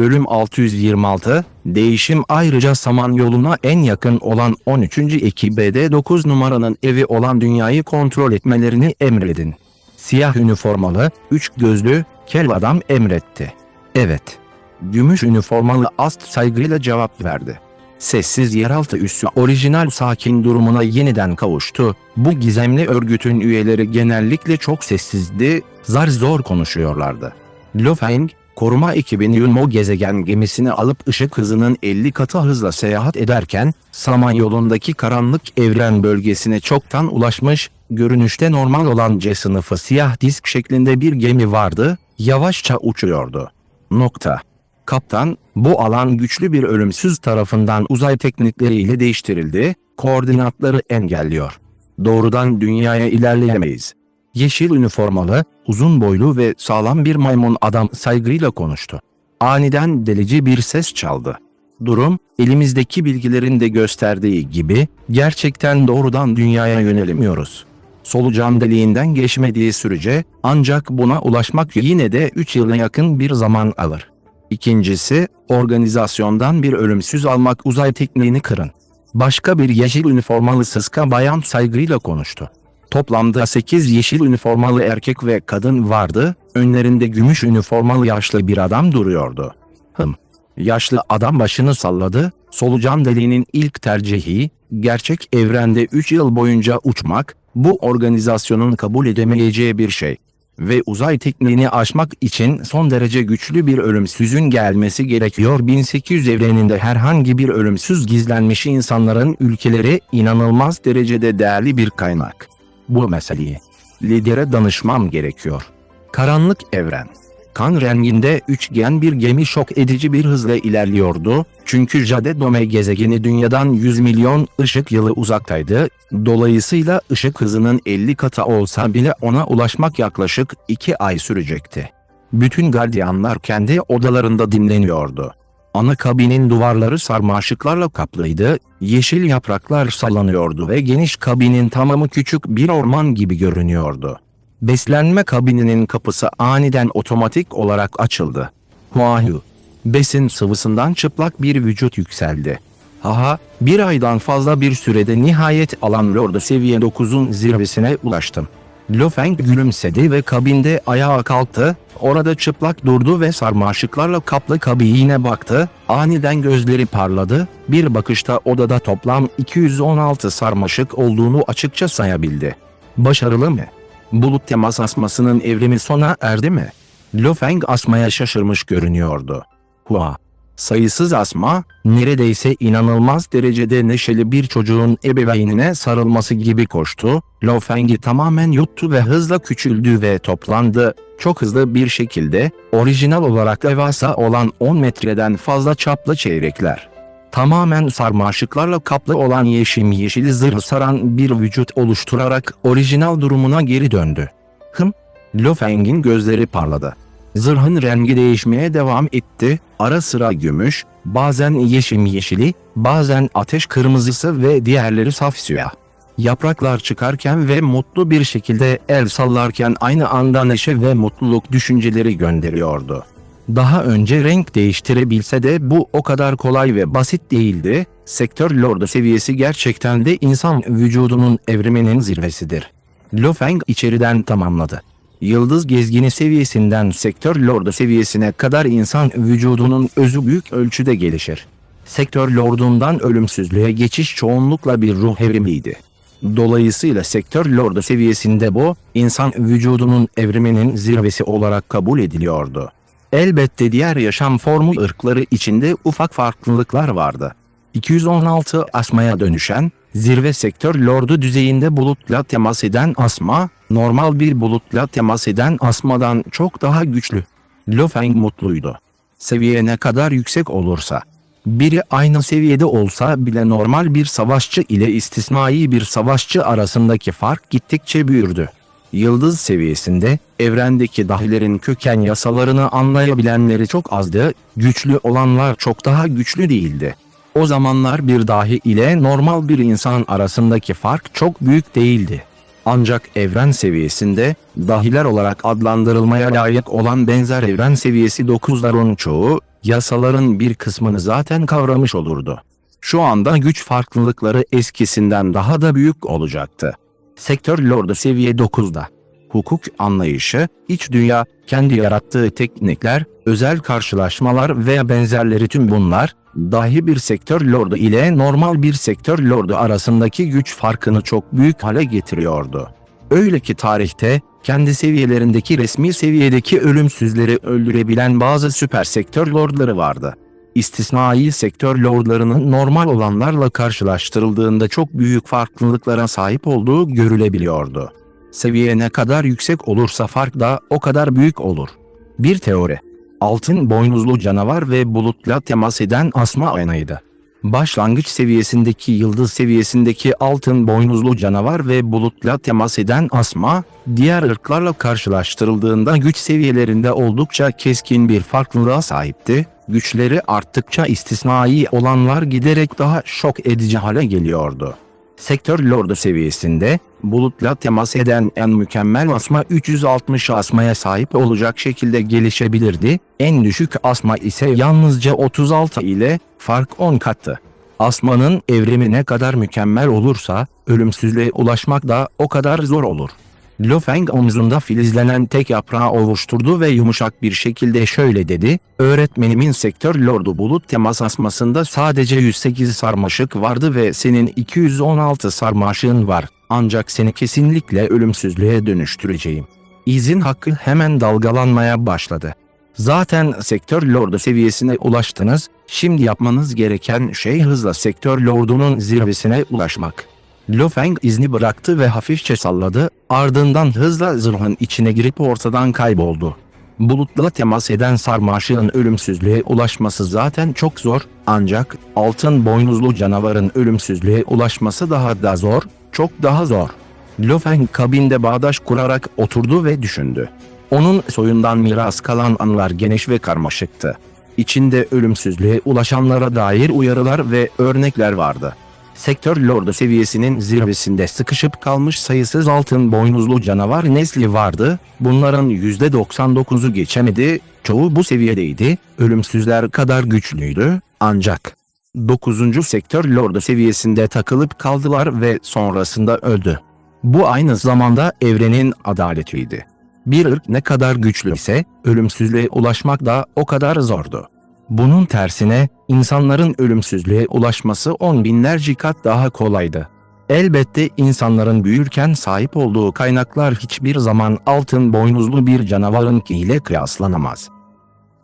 Bölüm 626, değişim ayrıca Samanyolu'na en yakın olan 13. Ekibe'de 9 numaranın evi olan dünyayı kontrol etmelerini emredin. Siyah üniformalı, 3 gözlü, kel adam emretti. Evet. Gümüş üniformalı Ast saygıyla cevap verdi. Sessiz yeraltı üssü orijinal sakin durumuna yeniden kavuştu. Bu gizemli örgütün üyeleri genellikle çok sessizdi, zar zor konuşuyorlardı. Lo Feng, koruma ekibini Yunmo gezegen gemisini alıp ışık hızının 50 katı hızla seyahat ederken, Samanyolu'ndaki karanlık evren bölgesine çoktan ulaşmış, görünüşte normal olan C sınıfı siyah disk şeklinde bir gemi vardı, yavaşça uçuyordu. Kaptan, bu alan güçlü bir ölümsüz tarafından uzay teknikleriyle değiştirildi, koordinatları engelliyor. Doğrudan dünyaya ilerleyemeyiz. Yeşil üniformalı, uzun boylu ve sağlam bir maymun adam saygıyla konuştu. Aniden delici bir ses çaldı. Durum, elimizdeki bilgilerin de gösterdiği gibi, gerçekten doğrudan dünyaya yönelemiyoruz. Solucan deliğinden geçmediği sürece, ancak buna ulaşmak yine de 3 yıla yakın bir zaman alır. İkincisi, organizasyondan bir ölümsüz almak uzay tekniğini kırın. Başka bir yeşil üniformalı sıska bayan saygıyla konuştu. Toplamda 8 yeşil üniformalı erkek ve kadın vardı, önlerinde gümüş üniformalı yaşlı bir adam duruyordu. Yaşlı adam başını salladı, solucan deliğinin ilk tercihi, gerçek evrende 3 yıl boyunca uçmak, bu organizasyonun kabul edemeyeceği bir şey. Ve uzay tekniğini aşmak için son derece güçlü bir ölümsüzün gelmesi gerekiyor. 1800 evreninde herhangi bir ölümsüz gizlenmiş insanların ülkeleri inanılmaz derecede değerli bir kaynak. Bu meseleyi lidere danışmam gerekiyor. Karanlık evren. Kan renginde üçgen bir gemi şok edici bir hızla ilerliyordu, çünkü Jade Dome gezegeni dünyadan 100 milyon ışık yılı uzaktaydı, dolayısıyla ışık hızının 50 katı olsa bile ona ulaşmak yaklaşık 2 ay sürecekti. Bütün gardiyanlar kendi odalarında dinleniyordu. Ana kabinin duvarları sarmaşıklarla kaplıydı, yeşil yapraklar sallanıyordu ve geniş kabinin tamamı küçük bir orman gibi görünüyordu. Beslenme kabininin kapısı aniden otomatik olarak açıldı. Huahu. Besin sıvısından çıplak bir vücut yükseldi. Bir aydan fazla bir sürede nihayet alan Lord'u seviye 9'un zirvesine ulaştım. Lo Feng gülümsedi ve kabinde ayağa kalktı, orada çıplak durdu ve sarmaşıklarla kaplı kabine baktı, aniden gözleri parladı, bir bakışta odada toplam 216 sarmaşık olduğunu açıkça sayabildi. Başarılı mı? Bulut temas asmasının evrimi sona erdi mi? Lo Feng asmaya şaşırmış görünüyordu. Sayısız asma, neredeyse inanılmaz derecede neşeli bir çocuğun ebeveynine sarılması gibi koştu, Lo Feng'i tamamen yuttu ve hızla küçüldü ve toplandı, çok hızlı bir şekilde, orijinal olarak devasa olan 10 metreden fazla çaplı çeyrekler. Tamamen sarmaşıklarla kaplı olan yeşil zırh saran bir vücut oluşturarak orijinal durumuna geri döndü. Lo Feng'in gözleri parladı. Zırhın rengi değişmeye devam etti, ara sıra gümüş, bazen yeşili, bazen ateş kırmızısı ve diğerleri saf siyah. Yapraklar çıkarken ve mutlu bir şekilde el sallarken aynı anda neşe ve mutluluk düşünceleri gönderiyordu. Daha önce renk değiştirebilse de bu o kadar kolay ve basit değildi, Sektör Lord'u seviyesi gerçekten de insan vücudunun evriminin zirvesidir. Lo Feng içeriden tamamladı. Yıldız gezgini seviyesinden Sektör Lord'u seviyesine kadar insan vücudunun özü büyük ölçüde gelişir. Sektör Lord'undan ölümsüzlüğe geçiş çoğunlukla bir ruh evrimiydi. Dolayısıyla Sektör Lord'u seviyesinde bu, insan vücudunun evriminin zirvesi olarak kabul ediliyordu. Elbette diğer yaşam formu ırkları içinde ufak farklılıklar vardı. 216 asmaya dönüşen, zirve Sektör Lord'u düzeyinde bulutla temas eden asma, normal bir bulutla temas eden asmadan çok daha güçlü. Lo Feng mutluydu. Seviye ne kadar yüksek olursa, biri aynı seviyede olsa bile normal bir savaşçı ile istisnai bir savaşçı arasındaki fark gittikçe büyürdü. Yıldız seviyesinde, evrendeki dahilerin köken yasalarını anlayabilenleri çok azdı, güçlü olanlar çok daha güçlü değildi. O zamanlar bir dahi ile normal bir insan arasındaki fark çok büyük değildi. Ancak evren seviyesinde, dahiler olarak adlandırılmaya layık olan benzer evren seviyesi 9'ların çoğu, yasaların bir kısmını zaten kavramış olurdu. Şu anda güç farklılıkları eskisinden daha da büyük olacaktı. Sektör Lord'u seviye 9'da. Hukuk anlayışı, iç dünya, kendi yarattığı teknikler, özel karşılaşmalar veya benzerleri tüm bunlar, dahi bir sektör lordu ile normal bir sektör lordu arasındaki güç farkını çok büyük hale getiriyordu. Öyle ki tarihte, kendi seviyelerindeki resmi seviyedeki ölümsüzleri öldürebilen bazı süper sektör lordları vardı. İstisnai sektör lordlarının normal olanlarla karşılaştırıldığında çok büyük farklılıklara sahip olduğu görülebiliyordu. Seviye ne kadar yüksek olursa fark da o kadar büyük olur. Bir teori. Altın boynuzlu canavar ve bulutla temas eden asma aynaydı. Başlangıç seviyesindeki yıldız seviyesindeki altın boynuzlu canavar ve bulutla temas eden asma, diğer ırklarla karşılaştırıldığında güç seviyelerinde oldukça keskin bir farklılığa sahipti. Güçleri arttıkça istisnai olanlar giderek daha şok edici hale geliyordu. Sektör Lordu seviyesinde, bulutla temas eden en mükemmel asma 360 asmaya sahip olacak şekilde gelişebilirdi, en düşük asma ise yalnızca 36 ile, fark 10 kattı. Asmanın evrimi ne kadar mükemmel olursa, ölümsüzlüğe ulaşmak da o kadar zor olur. Lo Feng omzunda filizlenen tek yaprağı ovuşturdu ve yumuşak bir şekilde şöyle dedi, öğretmenimin sektör lordu bulut temas asmasında sadece 108 sarmaşık vardı ve senin 216 sarmaşığın var, ancak seni kesinlikle ölümsüzlüğe dönüştüreceğim. İzin hakkı hemen dalgalanmaya başladı. Zaten sektör lordu seviyesine ulaştınız, şimdi yapmanız gereken şey hızla sektör lordunun zirvesine ulaşmak. Lo Feng izni bıraktı ve hafifçe salladı, ardından hızla zırhın içine girip ortadan kayboldu. Bulutla temas eden sarmaşığın ölümsüzlüğe ulaşması zaten çok zor, ancak altın boynuzlu canavarın ölümsüzlüğe ulaşması daha da zor, çok daha zor. Lo Feng kabinde bağdaş kurarak oturdu ve düşündü. Onun soyundan miras kalan anılar geniş ve karmaşıktı. İçinde ölümsüzlüğe ulaşanlara dair uyarılar ve örnekler vardı. Sektör lordu seviyesinin zirvesinde sıkışıp kalmış sayısız altın boynuzlu canavar nesli vardı, bunların %99'u geçemedi, çoğu bu seviyedeydi, ölümsüzler kadar güçlüydü, ancak 9. sektör lordu seviyesinde takılıp kaldılar ve sonrasında öldü. Bu aynı zamanda evrenin adaletiydi. Bir ırk ne kadar güçlüyse, ölümsüzlüğe ulaşmak da o kadar zordu. Bunun tersine, insanların ölümsüzlüğe ulaşması 10 binlerce kat daha kolaydı. Elbette insanların büyürken sahip olduğu kaynaklar hiçbir zaman altın boynuzlu bir canavarınkiyle kıyaslanamaz.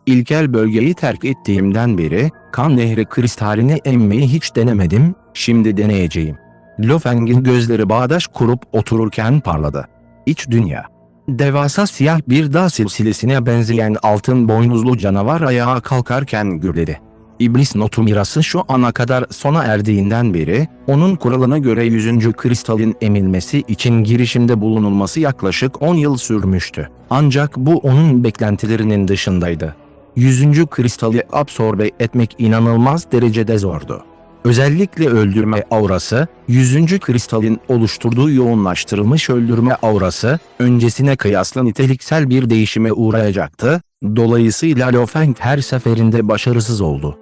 İlkel bölgeyi terk ettiğimden beri, kan nehri kristalini emmeyi hiç denemedim, şimdi deneyeceğim. Lo Feng'in gözleri bağdaş kurup otururken parladı. İç dünya. Devasa siyah bir dağ silsilesine benzeyen altın boynuzlu canavar ayağa kalkarken gürledi. İblis notu mirası şu ana kadar sona erdiğinden beri, onun kuralına göre 100. kristalin emilmesi için girişimde bulunulması yaklaşık 10 yıl sürmüştü. Ancak bu onun beklentilerinin dışındaydı. 100. kristali absorbe etmek inanılmaz derecede zordu. Özellikle öldürme aurası, 100. kristalin oluşturduğu yoğunlaştırılmış öldürme aurası, öncesine kıyasla niteliksel bir değişime uğrayacaktı, dolayısıyla Lo Feng her seferinde başarısız oldu.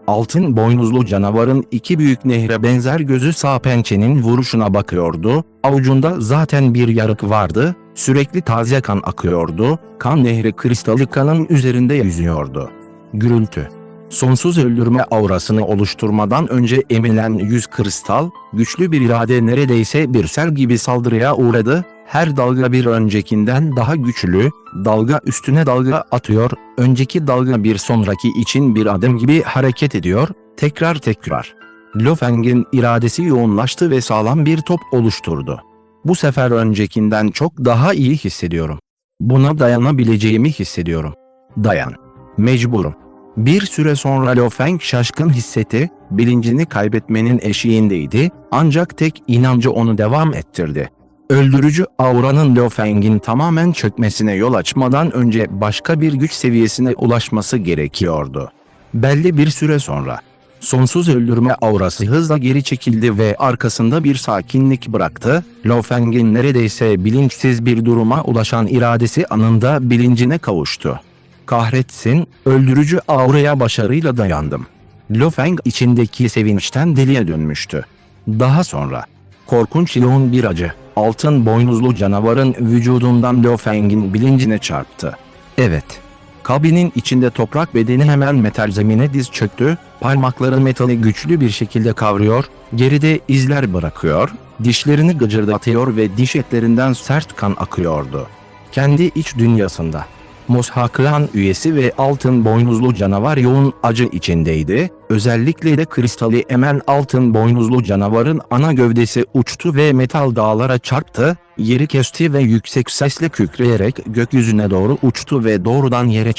Altın boynuzlu canavarın iki büyük nehre benzer gözü sağ pençenin vuruşuna bakıyordu, avucunda zaten bir yarık vardı, sürekli taze kan akıyordu, kan nehri kristali kanın üzerinde yüzüyordu. Gürültü. Sonsuz öldürme aurasını oluşturmadan önce emilen 100 kristal, güçlü bir irade neredeyse bir sel gibi saldırıya uğradı, her dalga bir öncekinden daha güçlü, dalga üstüne dalga atıyor, önceki dalga bir sonraki için bir adım gibi hareket ediyor, tekrar. Lo Feng'in iradesi yoğunlaştı ve sağlam bir top oluşturdu. Bu sefer öncekinden çok daha iyi hissediyorum. Buna dayanabileceğimi hissediyorum. Dayan. Mecburum. Bir süre sonra Lo Feng şaşkın hissetti, bilincini kaybetmenin eşiğindeydi, ancak tek inancı onu devam ettirdi. Öldürücü auranın Lo Feng'in tamamen çökmesine yol açmadan önce başka bir güç seviyesine ulaşması gerekiyordu. Belli bir süre sonra, Sonsuz öldürme aurası hızla geri çekildi ve arkasında bir sakinlik bıraktı. Lo Feng'in neredeyse bilinçsiz bir duruma ulaşan iradesi anında bilincine kavuştu. Kahretsin, öldürücü auraya başarıyla dayandım. Lo Feng içindeki sevinçten deliye dönmüştü. Daha sonra, korkunç yoğun bir acı, altın boynuzlu canavarın vücudundan Lo Feng'in bilincine çarptı. Evet. Kabinin içinde toprak bedeni hemen metal zemine diz çöktü, parmakları metali güçlü bir şekilde kavruyor, geride izler bırakıyor, dişlerini gıcırdatıyor ve diş etlerinden sert kan akıyordu. Kendi iç dünyasında, Mosha Klan üyesi ve altın boynuzlu canavar yoğun acı içindeydi, özellikle de kristali emen altın boynuzlu canavarın ana gövdesi uçtu ve metal dağlara çarptı, yeri kesti ve yüksek sesle kükreyerek gökyüzüne doğru uçtu ve doğrudan yere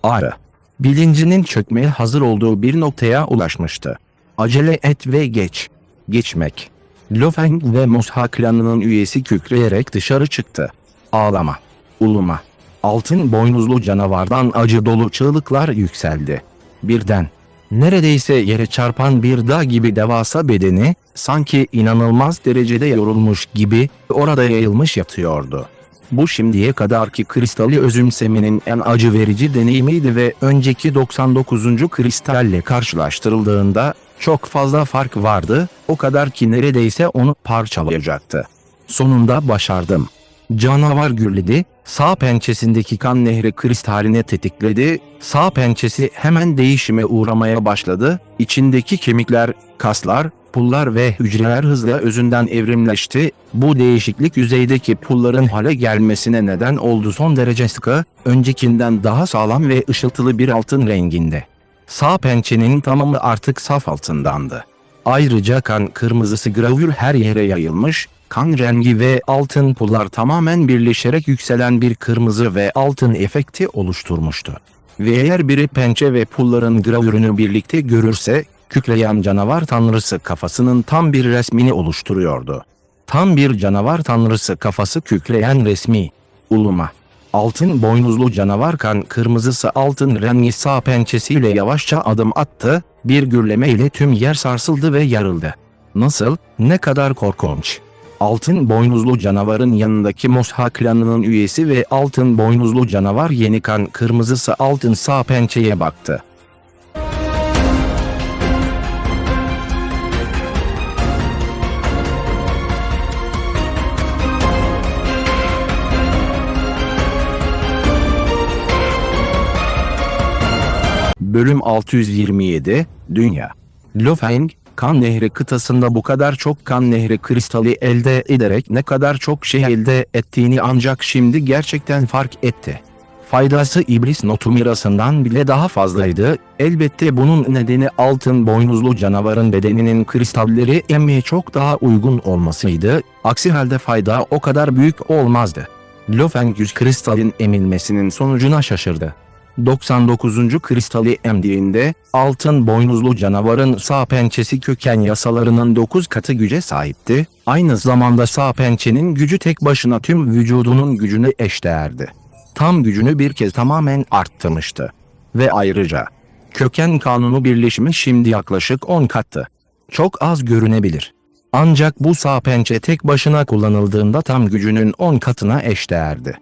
Ağrı. Bilincinin çökmeye hazır olduğu bir noktaya ulaşmıştı. Acele et ve geç. Geçmek. Lo Feng ve Mosha klanının üyesi kükreyerek dışarı çıktı. Ağlama. Uluma. Altın boynuzlu canavardan acı dolu çığlıklar yükseldi. Birden, neredeyse yere çarpan bir dağ gibi devasa bedeni, sanki inanılmaz derecede yorulmuş gibi, orada yayılmış yatıyordu. Bu şimdiye kadarki kristali özümsemenin en acı verici deneyimiydi ve önceki 99. kristalle karşılaştırıldığında, çok fazla fark vardı, o kadar ki neredeyse onu parçalayacaktı. Sonunda başardım. Canavar gürledi, sağ pençesindeki kan nehri kristalini tetikledi, sağ pençesi hemen değişime uğramaya başladı, içindeki kemikler, kaslar, pullar ve hücreler hızla özünden evrimleşti, bu değişiklik yüzeydeki pulların hale gelmesine neden oldu, son derece sıkı, öncekinden daha sağlam ve ışıltılı bir altın renginde. Sağ pençenin tamamı artık saf altındandı. Ayrıca kan kırmızısı gravür her yere yayılmış, kan rengi ve altın pullar tamamen birleşerek yükselen bir kırmızı ve altın efekti oluşturmuştu. Ve eğer biri pençe ve pulların gravürünü birlikte görürse, kükreyen canavar tanrısı kafasının tam bir resmini oluşturuyordu. Tam bir canavar tanrısı kafası kükreyen resmi. Uluma. Altın boynuzlu canavar kan kırmızısı altın rengi sağ pençesiyle yavaşça adım attı, bir gürlemeyle tüm yer sarsıldı ve yarıldı. Nasıl, ne kadar korkunç. Altın boynuzlu canavarın yanındaki Mosha klanının üyesi ve altın boynuzlu canavar yeni kan kırmızısı altın sağ pençeye baktı. Bölüm 627, Dünya. Lo Feng, kan nehri kıtasında bu kadar çok kan nehri kristali elde ederek ne kadar çok şey elde ettiğini ancak şimdi gerçekten fark etti. Faydası iblis notu mirasından bile daha fazlaydı, elbette bunun nedeni altın boynuzlu canavarın bedeninin kristalleri emmeye çok daha uygun olmasıydı, aksi halde fayda o kadar büyük olmazdı. Lo Feng 100 kristalin emilmesinin sonucuna şaşırdı. 99. kristali emdiğinde, altın boynuzlu canavarın sağ pençesi köken yasalarının 9 katı güce sahipti, aynı zamanda sağ pençenin gücü tek başına tüm vücudunun gücüne eşdeğerdi. Tam gücünü bir kez tamamen arttırmıştı. Ve ayrıca, köken kanunu birleşimi şimdi yaklaşık 10 kattı. Çok az görünebilir. Ancak bu sağ pençe tek başına kullanıldığında tam gücünün 10 katına eşdeğerdi.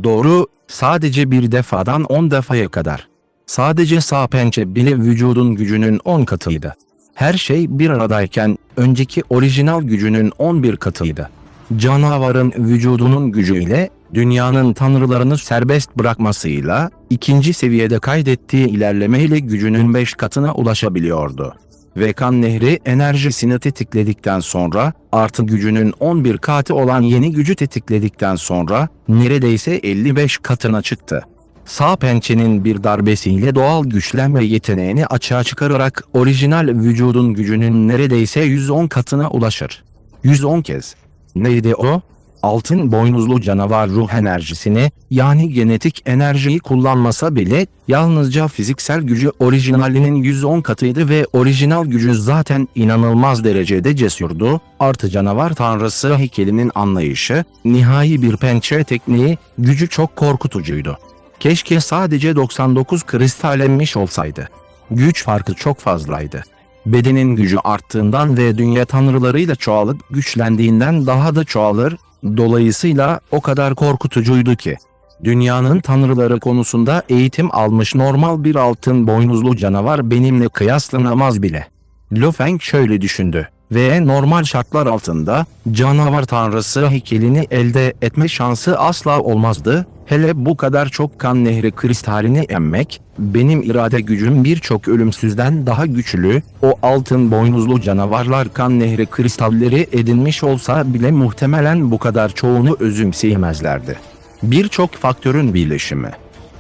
Doğru, sadece bir defadan 10 defaya kadar. Sadece sağ pençe bile vücudun gücünün 10 katıydı. Her şey bir aradayken, önceki orijinal gücünün 11 katıydı. Canavarın vücudunun gücüyle, dünyanın tanrılarını serbest bırakmasıyla, ikinci seviyede kaydettiği ilerlemeyle gücünün 5 katına ulaşabiliyordu. Ve kan nehri enerjisini tetikledikten sonra, artı gücünün 11 katı olan yeni gücü tetikledikten sonra, neredeyse 55 katına çıktı. Sağ pençenin bir darbesiyle doğal güçlenme yeteneğini açığa çıkararak orijinal vücudun gücünün neredeyse 110 katına ulaşır. 110 kez. Neydi o? Altın boynuzlu canavar ruh enerjisini, yani genetik enerjiyi kullanmasa bile, yalnızca fiziksel gücü orijinalinin 110 katıydı ve orijinal gücü zaten inanılmaz derecede cesurdu, artı canavar tanrısı heykelinin anlayışı, nihai bir pençe tekniği, gücü çok korkutucuydu. Keşke sadece 99 kristal emmiş olsaydı. Güç farkı çok fazlaydı. Bedenin gücü arttığından ve dünya tanrılarıyla çoğalıp güçlendiğinden daha da çoğalır, dolayısıyla o kadar korkutucuydu ki. Dünyanın tanrıları konusunda eğitim almış normal bir altın boynuzlu canavar benimle kıyaslanamaz bile. Lo Feng şöyle düşündü ve normal şartlar altında canavar tanrısı heykelini elde etme şansı asla olmazdı. Hele bu kadar çok kan nehri kristalini emmek, benim irade gücüm birçok ölümsüzden daha güçlü, o altın boynuzlu canavarlar kan nehri kristalleri edinmiş olsa bile muhtemelen bu kadar çoğunu özümseyemezlerdi. Birçok faktörün birleşimi.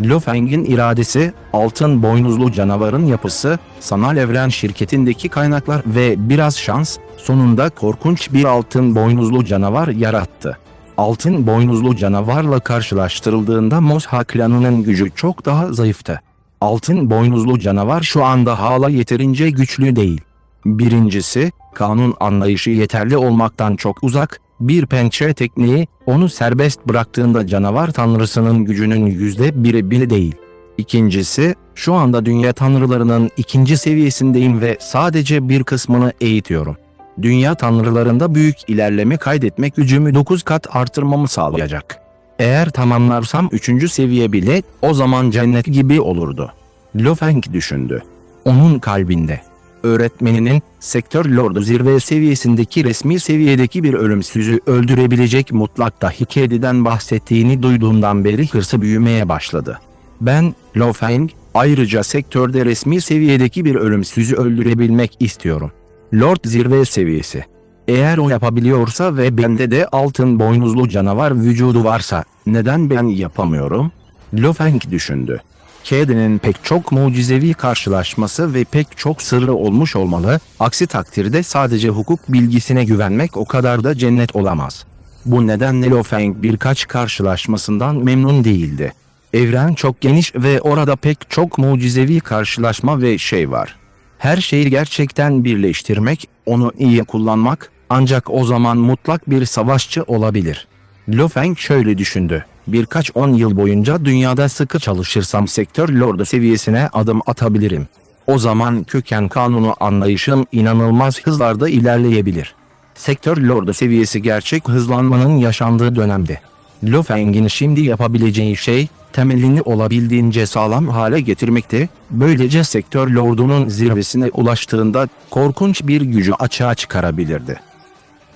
Lo Feng'in iradesi, altın boynuzlu canavarın yapısı, sanal evren şirketindeki kaynaklar ve biraz şans, sonunda korkunç bir altın boynuzlu canavar yarattı. Altın boynuzlu canavarla karşılaştırıldığında Mosha klanının gücü çok daha zayıftı. Altın boynuzlu canavar şu anda hala yeterince güçlü değil. Birincisi, kanun anlayışı yeterli olmaktan çok uzak, bir pençe tekniği, onu serbest bıraktığında canavar tanrısının gücünün %1'i bile değil. İkincisi, şu anda dünya tanrılarının 2. seviyesindeyim ve sadece bir kısmını eğitiyorum. Dünya tanrılarında büyük ilerleme kaydetmek gücümü 9 kat artırmamı sağlayacak. Eğer tamamlarsam 3. seviye bile, o zaman cennet gibi olurdu. Lo Feng düşündü. Onun kalbinde. Öğretmeninin, sektör lordu zirve seviyesindeki resmi seviyedeki bir ölümsüzü öldürebilecek mutlak dahi kediden bahsettiğini duyduğundan beri hırsı büyümeye başladı. Ben, Lo Feng, ayrıca sektörde resmi seviyedeki bir ölümsüzü öldürebilmek istiyorum. Lord zirve seviyesi. Eğer o yapabiliyorsa ve bende de altın boynuzlu canavar vücudu varsa, neden ben yapamıyorum? Lo Feng düşündü. Kedinin pek çok mucizevi karşılaşması ve pek çok sırrı olmuş olmalı, aksi takdirde sadece hukuk bilgisine güvenmek o kadar da cennet olamaz. Bu nedenle Lo Feng birkaç karşılaşmasından memnun değildi. Evren çok geniş ve orada pek çok mucizevi karşılaşma ve şey var. Her şeyi gerçekten birleştirmek, onu iyi kullanmak, ancak o zaman mutlak bir savaşçı olabilir. Lo Feng şöyle düşündü. Birkaç 10 yıl boyunca dünyada sıkı çalışırsam sektör lordu seviyesine adım atabilirim. O zaman köken kanunu anlayışım inanılmaz hızlarda ilerleyebilir. Sektör lordu seviyesi gerçek hızlanmanın yaşandığı dönemde. Lo Feng'in şimdi yapabileceği şey, temelini olabildiğince sağlam hale getirmekte, böylece sektör lordunun zirvesine ulaştığında korkunç bir gücü açığa çıkarabilirdi.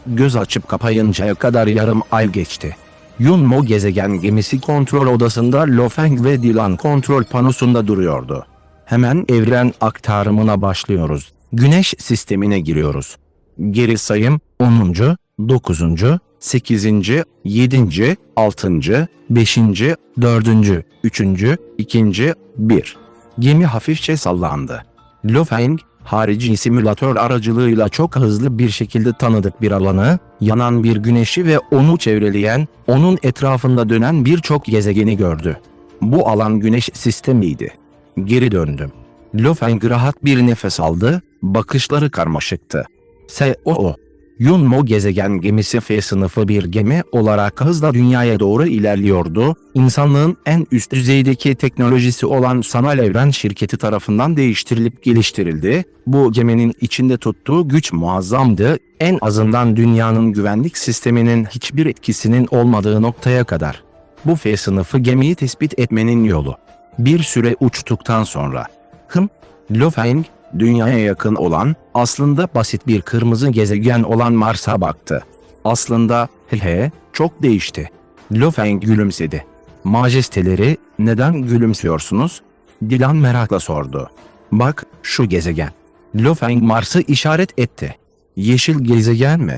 Göz açıp kapayıncaya kadar yarım ay geçti. Yunmo gezegen gemisi kontrol odasında Lo Feng ve Dylan kontrol panosunda duruyordu. Hemen evren aktarımına başlıyoruz. Güneş sistemine giriyoruz. Geri sayım 10. 9. 8. 7. 6. 5. 4. 3. 2. 1. Gemi hafifçe sallandı. Lo Feng, harici simülatör aracılığıyla çok hızlı bir şekilde tanıdık bir alanı, yanan bir güneşi ve onu çevreleyen, onun etrafında dönen birçok gezegeni gördü. Bu alan güneş sistemiydi. Geri döndüm. Lo Feng rahat bir nefes aldı, bakışları karmaşıktı. S.O.O. Yunmo gezegen gemisi F sınıfı bir gemi olarak hızla dünyaya doğru ilerliyordu. İnsanlığın en üst düzeydeki teknolojisi olan sanal evren şirketi tarafından değiştirilip geliştirildi. Bu geminin içinde tuttuğu güç muazzamdı, en azından dünyanın güvenlik sisteminin hiçbir etkisinin olmadığı noktaya kadar. Bu F sınıfı gemiyi tespit etmenin yolu. Bir süre uçtuktan sonra. Lo Feng, dünyaya yakın olan, aslında basit bir kırmızı gezegen olan Mars'a baktı. Aslında, çok değişti. Lo Feng gülümsedi. Majesteleri, neden gülümsüyorsunuz? Dylan merakla sordu. Bak, şu gezegen. Lo Feng Mars'ı işaret etti. Yeşil gezegen mi?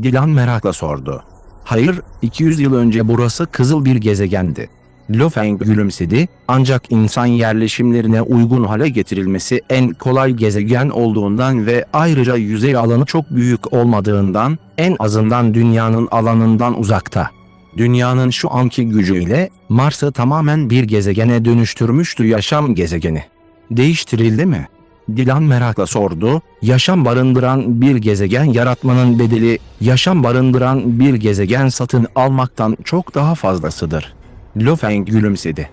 Dylan merakla sordu. Hayır, 200 yıl önce burası kızıl bir gezegendi. Lo Feng gülümsedi, ancak insan yerleşimlerine uygun hale getirilmesi en kolay gezegen olduğundan ve ayrıca yüzey alanı çok büyük olmadığından, en azından dünyanın alanından uzakta. Dünyanın şu anki gücüyle, Mars'ı tamamen bir gezegene dönüştürmüştü yaşam gezegeni. Değiştirildi mi? Dylan merakla sordu, yaşam barındıran bir gezegen yaratmanın bedeli, yaşam barındıran bir gezegen satın almaktan çok daha fazlasıdır. Lo Feng gülümsedi.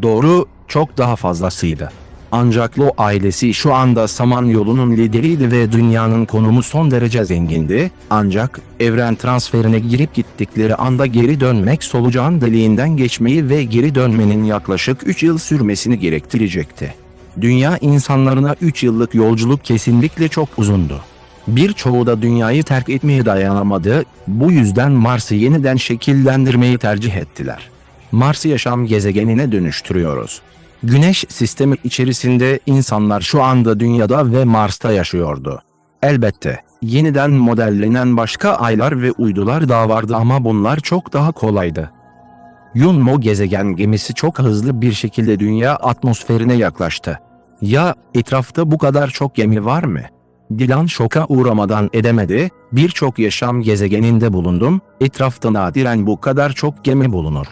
Doğru, çok daha fazlasıydı. Ancak Lo ailesi şu anda Samanyolu'nun lideriydi ve dünyanın konumu son derece zengindi, ancak evren transferine girip gittikleri anda geri dönmek solucan deliğinden geçmeyi ve geri dönmenin yaklaşık 3 yıl sürmesini gerektirecekti. Dünya insanlarına 3 yıllık yolculuk kesinlikle çok uzundu. Birçoğu da dünyayı terk etmeye dayanamadı, bu yüzden Mars'ı yeniden şekillendirmeyi tercih ettiler. Mars'ı yaşam gezegenine dönüştürüyoruz. Güneş sistemi içerisinde insanlar şu anda Dünya'da ve Mars'ta yaşıyordu. Elbette, yeniden modellenen başka aylar ve uydular daha vardı ama bunlar çok daha kolaydı. Yunmo gezegen gemisi çok hızlı bir şekilde Dünya atmosferine yaklaştı. Ya, etrafta bu kadar çok gemi var mı? Dylan şoka uğramadan edemedi, birçok yaşam gezegeninde bulundum, etrafta nadiren bu kadar çok gemi bulunur.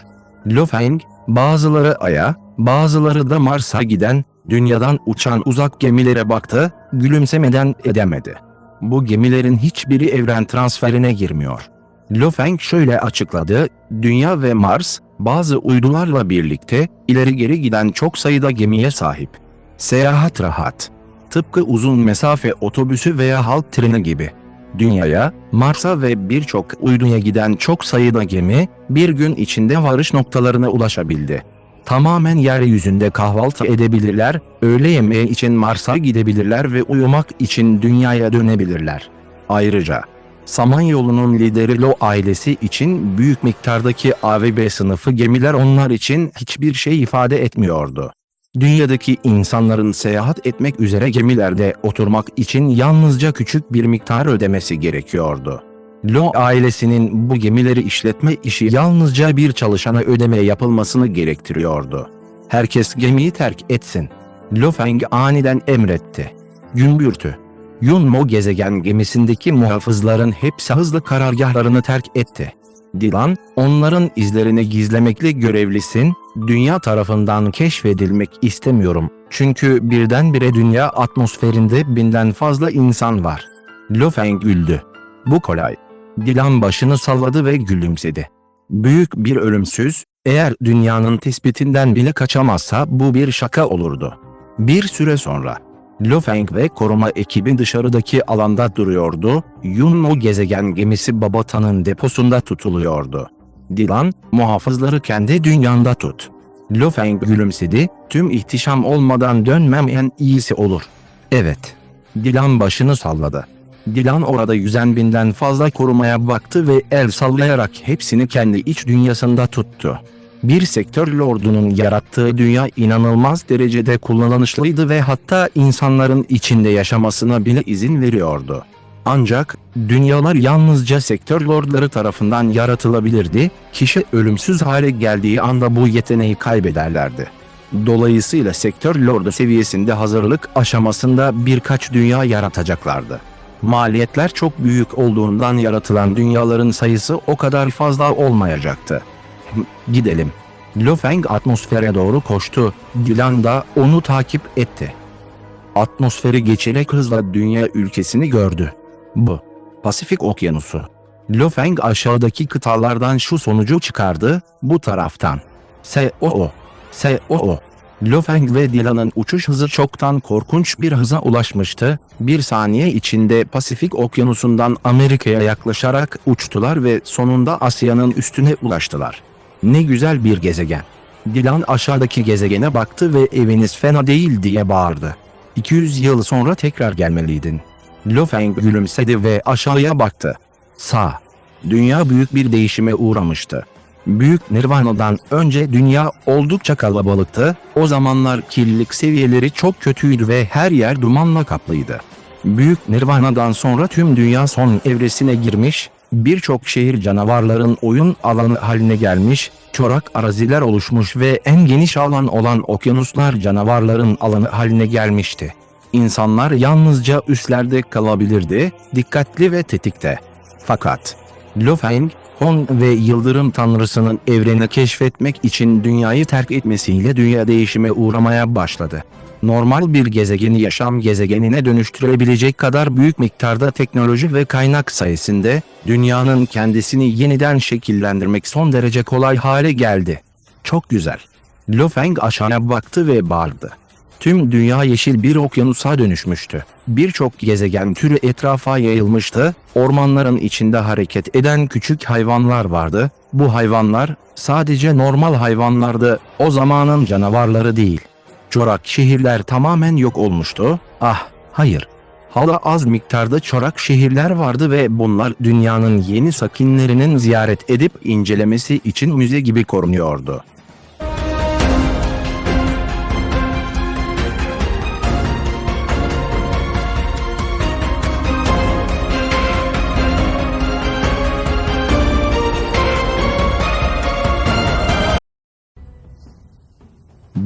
Lo Feng, bazıları Ay'a, bazıları da Mars'a giden, Dünya'dan uçan uzak gemilere baktı, gülümsemeden edemedi. Bu gemilerin hiçbiri evren transferine girmiyor. Lo Feng şöyle açıkladı, Dünya ve Mars, bazı uydularla birlikte, ileri geri giden çok sayıda gemiye sahip. Seyahat rahat. Tıpkı uzun mesafe otobüsü veya halk treni gibi. Dünya'ya, Mars'a ve birçok uyduya giden çok sayıda gemi, bir gün içinde varış noktalarına ulaşabildi. Tamamen yeryüzünde kahvaltı edebilirler, öğle yemeği için Mars'a gidebilirler ve uyumak için Dünya'ya dönebilirler. Ayrıca, Samanyolu'nun lideri Lo ailesi için büyük miktardaki A ve B sınıfı gemiler onlar için hiçbir şey ifade etmiyordu. Dünyadaki insanların seyahat etmek üzere gemilerde oturmak için yalnızca küçük bir miktar ödemesi gerekiyordu. Lo ailesinin bu gemileri işletme işi yalnızca bir çalışana ödeme yapılmasını gerektiriyordu. Herkes gemiyi terk etsin. Lo Feng aniden emretti. Gümbürtü. Yunmo gezegen gemisindeki muhafızların hepsi hızlı karargahlarını terk etti. Dylan, onların izlerini gizlemekle görevlisin, Dünya tarafından keşfedilmek istemiyorum, çünkü birdenbire Dünya atmosferinde 1000'den fazla insan var. Lo Feng güldü. Bu kolay. Dylan başını salladı ve gülümsedi. Büyük bir ölümsüz, eğer Dünya'nın tespitinden bile kaçamazsa bu bir şaka olurdu. Bir süre sonra, Lo Feng ve koruma ekibi dışarıdaki alanda duruyordu, Yunmo gezegen gemisi Babata'nın deposunda tutuluyordu. Dylan, muhafızları kendi dünyanda tut. Lo Feng gülümsedi, tüm ihtişam olmadan dönmem en iyisi olur. Evet. Dylan başını salladı. Dylan orada 100.000'den fazla korumaya baktı ve el sallayarak hepsini kendi iç dünyasında tuttu. Bir sektör lordunun yarattığı dünya inanılmaz derecede kullanışlıydı ve hatta insanların içinde yaşamasına bile izin veriyordu. Ancak, dünyalar yalnızca sektör lordları tarafından yaratılabilirdi, kişi ölümsüz hale geldiği anda bu yeteneği kaybederlerdi. Dolayısıyla sektör lordu seviyesinde hazırlık aşamasında birkaç dünya yaratacaklardı. Maliyetler çok büyük olduğundan yaratılan dünyaların sayısı o kadar fazla olmayacaktı. Gidelim. Lo Feng atmosfere doğru koştu, Dylan da onu takip etti. Atmosferi geçerek hızla dünya ülkesini gördü. Bu, Pasifik Okyanusu. Lo Feng aşağıdaki kıtalardan şu sonucu çıkardı, bu taraftan. S.O.O. Lo Feng ve Dylan'ın uçuş hızı çoktan korkunç bir hıza ulaşmıştı, bir saniye içinde Pasifik Okyanusu'ndan Amerika'ya yaklaşarak uçtular ve sonunda Asya'nın üstüne ulaştılar. Ne güzel bir gezegen. Dylan aşağıdaki gezegene baktı ve eviniz fena değil diye bağırdı. 200 yıl sonra tekrar gelmeliydin. Lo Feng gülümsedi ve aşağıya baktı. Sağ. Dünya büyük bir değişime uğramıştı. Büyük Nirvana'dan önce dünya oldukça kalabalıktı, o zamanlar kirlilik seviyeleri çok kötüydü ve her yer dumanla kaplıydı. Büyük Nirvana'dan sonra tüm dünya son evresine girmiş, birçok şehir canavarların oyun alanı haline gelmiş, çorak araziler oluşmuş ve en geniş alan olan okyanuslar canavarların alanı haline gelmişti. İnsanlar yalnızca üslerde kalabilirdi, dikkatli ve tetikte. Fakat Lo Feng, Hon ve Yıldırım Tanrısı'nın evreni keşfetmek için dünyayı terk etmesiyle dünya değişime uğramaya başladı. Normal bir gezegeni yaşam gezegenine dönüştürebilecek kadar büyük miktarda teknoloji ve kaynak sayesinde dünyanın kendisini yeniden şekillendirmek son derece kolay hale geldi. Çok güzel. Lo Feng aşağıya baktı ve bağırdı. Tüm dünya yeşil bir okyanusa dönüşmüştü. Birçok gezegen türü etrafa yayılmıştı, ormanların içinde hareket eden küçük hayvanlar vardı. Bu hayvanlar sadece normal hayvanlardı, o zamanın canavarları değil. Çorak şehirler tamamen yok olmuştu. Ah, hayır. Hala az miktarda çorak şehirler vardı ve bunlar dünyanın yeni sakinlerinin ziyaret edip incelemesi için müze gibi korunuyordu.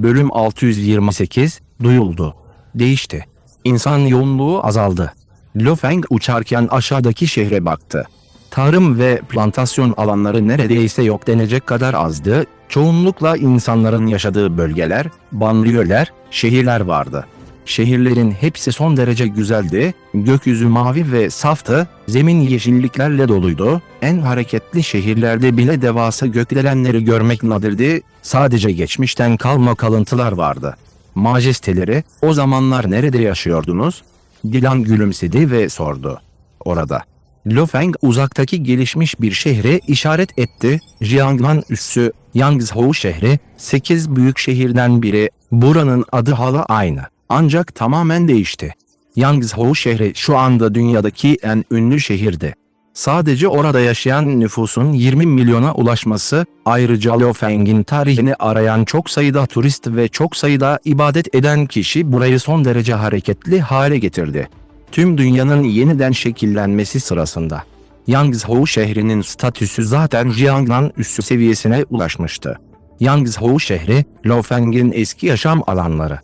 Bölüm 628 duyuldu. Değişti. İnsan yoğunluğu azaldı. Lo Feng uçarken aşağıdaki şehre baktı. Tarım ve plantasyon alanları neredeyse yok denecek kadar azdı. Çoğunlukla insanların yaşadığı bölgeler, banliyöler, şehirler vardı. Şehirlerin hepsi son derece güzeldi, gökyüzü mavi ve saftı, zemin yeşilliklerle doluydu. En hareketli şehirlerde bile devasa gökdelenleri görmek nadirdi, sadece geçmişten kalma kalıntılar vardı. Majesteleri, o zamanlar nerede yaşıyordunuz? Dilan gülümsedi ve sordu. Orada. Lo Feng uzaktaki gelişmiş bir şehre işaret etti. Jiangnan üssü, Yangzhou şehri, 8 büyük şehirden biri, buranın adı hala aynı. Ancak tamamen değişti. Yangzhou şehri şu anda dünyadaki en ünlü şehirdi. Sadece orada yaşayan nüfusun 20 milyona ulaşması, ayrıca Lo Feng'in tarihini arayan çok sayıda turist ve çok sayıda ibadet eden kişi burayı son derece hareketli hale getirdi. Tüm dünyanın yeniden şekillenmesi sırasında Yangzhou şehrinin statüsü zaten Jiangnan üssü seviyesine ulaşmıştı. Yangzhou şehri, Lo Feng'in eski yaşam alanları.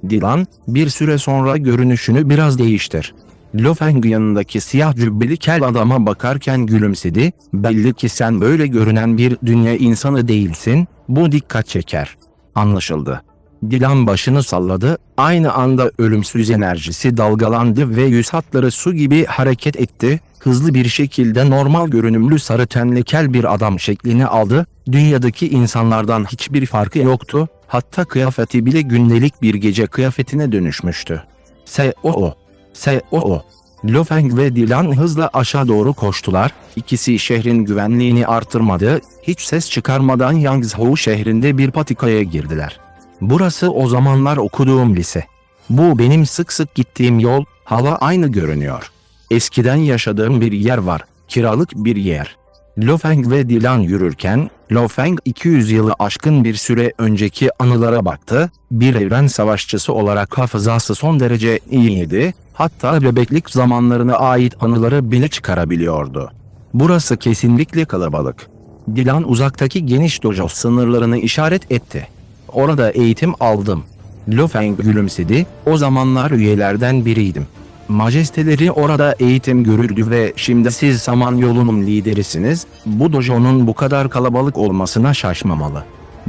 Dilan, bir süre sonra görünüşünü biraz değiştir. Lo Feng yanındaki siyah cübbeli kel adama bakarken gülümsedi. Belli ki sen böyle görünen bir dünya insanı değilsin, bu dikkat çeker. Anlaşıldı. Dilan başını salladı, aynı anda ölümsüz enerjisi dalgalandı ve yüz hatları su gibi hareket etti. Hızlı bir şekilde normal görünümlü sarı tenli kel bir adam şeklini aldı. Dünyadaki insanlardan hiçbir farkı yoktu, hatta kıyafeti bile gündelik bir gece kıyafetine dönüşmüştü. S.O.O. S.O.O. Lo Feng ve Dilan hızla aşağı doğru koştular. İkisi şehrin güvenliğini artırmadı, hiç ses çıkarmadan Yangzhou şehrinde bir patikaya girdiler. Burası o zamanlar okuduğum lise. Bu benim sık sık gittiğim yol, hala aynı görünüyor. Eskiden yaşadığım bir yer var, kiralık bir yer. Lo Feng ve Dilan yürürken, Lo Feng 200 yılı aşkın bir süre önceki anılara baktı. Bir evren savaşçısı olarak hafızası son derece iyiydi, hatta bebeklik zamanlarına ait anıları bile çıkarabiliyordu. Burası kesinlikle kalabalık. Dilan uzaktaki geniş dojo sınırlarını işaret etti. Orada eğitim aldım. Lo Feng gülümsedi, o zamanlar üyelerden biriydim. Majesteleri orada eğitim görürdü ve şimdi siz Samanyolu'nun liderisiniz, bu dojonun bu kadar kalabalık olmasına şaşmamalı.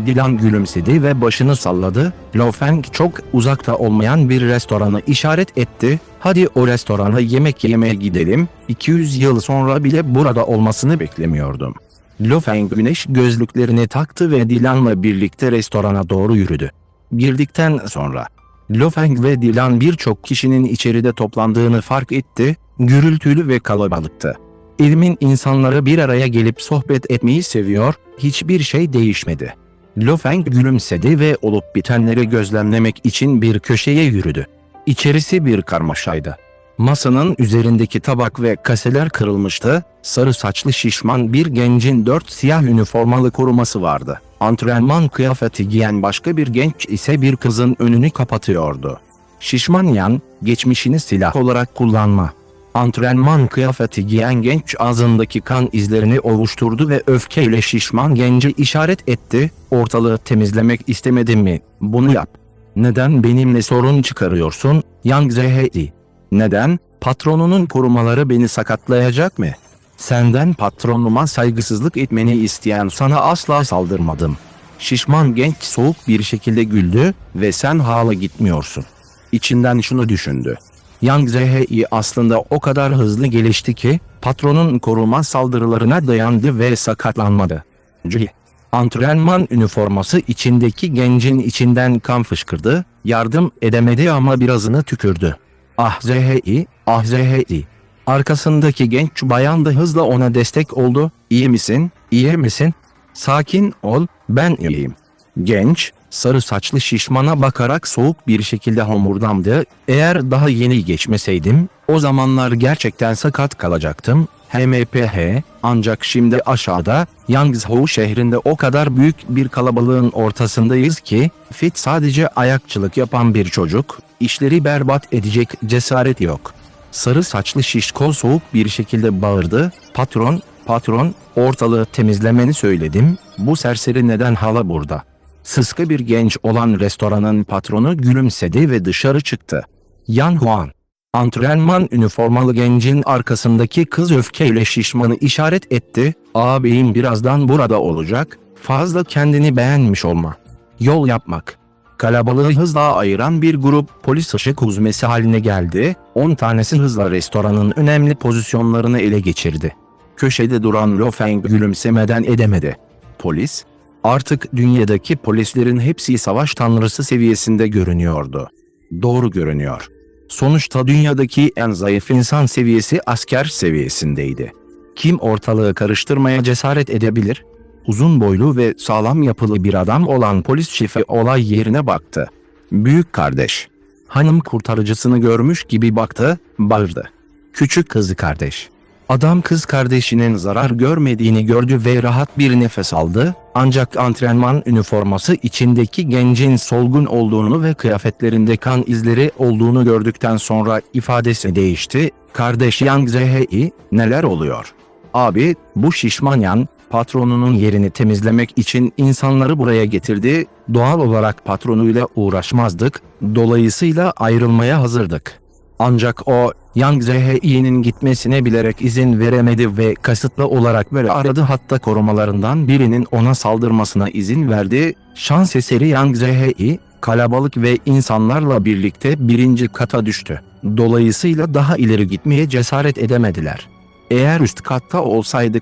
Dilan gülümsedi ve başını salladı. Lo Feng çok uzakta olmayan bir restoranı işaret etti. Hadi o restorana yemek yemeye gidelim, 200 yıl sonra bile burada olmasını beklemiyordum. Lo Feng güneş gözlüklerini taktı ve Dilan'la birlikte restorana doğru yürüdü. Girdikten sonra Lo Feng ve Dilan birçok kişinin içeride toplandığını fark etti, gürültülü ve kalabalıktı. İlmin insanları bir araya gelip sohbet etmeyi seviyor, hiçbir şey değişmedi. Lo Feng gülümsedi ve olup bitenleri gözlemlemek için bir köşeye yürüdü. İçerisi bir karmaşaydı. Masanın üzerindeki tabak ve kaseler kırılmıştı, sarı saçlı şişman bir gencin 4 siyah üniformalı koruması vardı. Antrenman kıyafeti giyen başka bir genç ise bir kızın önünü kapatıyordu. Şişman yan, geçmişini silah olarak kullanma. Antrenman kıyafeti giyen genç ağzındaki kan izlerini ovuşturdu ve öfkeyle şişman gence işaret etti, ortalığı temizlemek istemedin mi, bunu yap. Neden benimle sorun çıkarıyorsun, Yang Zehedi? Neden, patronunun korumaları beni sakatlayacak mı? Senden patronuma saygısızlık etmeni isteyen sana asla saldırmadım. Şişman genç soğuk bir şekilde güldü ve sen hala gitmiyorsun. İçinden şunu düşündü. Yang Zehei aslında o kadar hızlı gelişti ki patronun koruma saldırılarına dayandı ve sakatlanmadı. Antrenman üniforması içindeki gencin içinden kan fışkırdı, Yardım edemedi ama birazını tükürdü. Ah Zhi, ah Zhi. Arkasındaki genç bayan da hızla ona destek oldu. İyi misin, iyi misin? Sakin ol, ben iyiyim. Genç, sarı saçlı şişmana bakarak soğuk bir şekilde homurdandı. Eğer daha yeni geçmeseydim, o zamanlar gerçekten sakat kalacaktım. HMPH, ancak şimdi aşağıda, Yangzhou şehrinde o kadar büyük bir kalabalığın ortasındayız ki, Fit sadece ayakçılık yapan bir çocuk, işleri berbat edecek cesaret yok. Sarı saçlı şişko soğuk bir şekilde bağırdı, patron, patron, ortalığı temizlemeni söyledim, bu serseri neden hala burada? Sıska bir genç olan restoranın patronu gülümsedi ve dışarı çıktı. Yan Huan. Antrenman üniformalı gencin arkasındaki kız öfkeyle şişmanı işaret etti. Ağabeyim birazdan burada olacak, fazla kendini beğenmiş olma. Yol yapmak. Kalabalığı hızla ayıran bir grup polis ışık huzmesi haline geldi. 10 tanesi hızla restoranın önemli pozisyonlarını ele geçirdi. Köşede duran Lo Feng gülümsemeden edemedi. Polis, artık dünyadaki polislerin hepsi savaş tanrısı seviyesinde görünüyordu. Doğru görünüyor. Sonuçta dünyadaki en zayıf insan seviyesi asker seviyesindeydi. Kim ortalığı karıştırmaya cesaret edebilir? Uzun boylu ve sağlam yapılı bir adam olan polis şefi olay yerine baktı. Büyük kardeş. Hanım kurtarıcısını görmüş gibi baktı, bağırdı. Küçük kız kardeş. Adam kız kardeşinin zarar görmediğini gördü ve rahat bir nefes aldı, ancak antrenman üniforması içindeki gencin solgun olduğunu ve kıyafetlerinde kan izleri olduğunu gördükten sonra ifadesi değişti. Kardeş Yang Zhi, neler oluyor? Abi, bu şişman Yan, patronunun yerini temizlemek için insanları buraya getirdi, doğal olarak patronuyla uğraşmazdık, dolayısıyla ayrılmaya hazırdık. Ancak o, Yang Zhi'nin gitmesine bilerek izin veremedi ve kasıtlı olarak böyle aradı, hatta korumalarından birinin ona saldırmasına izin verdi. Şans eseri Yang Zhi, kalabalık ve insanlarla birlikte birinci kata düştü. Dolayısıyla daha ileri gitmeye cesaret edemediler. Eğer üst katta olsaydı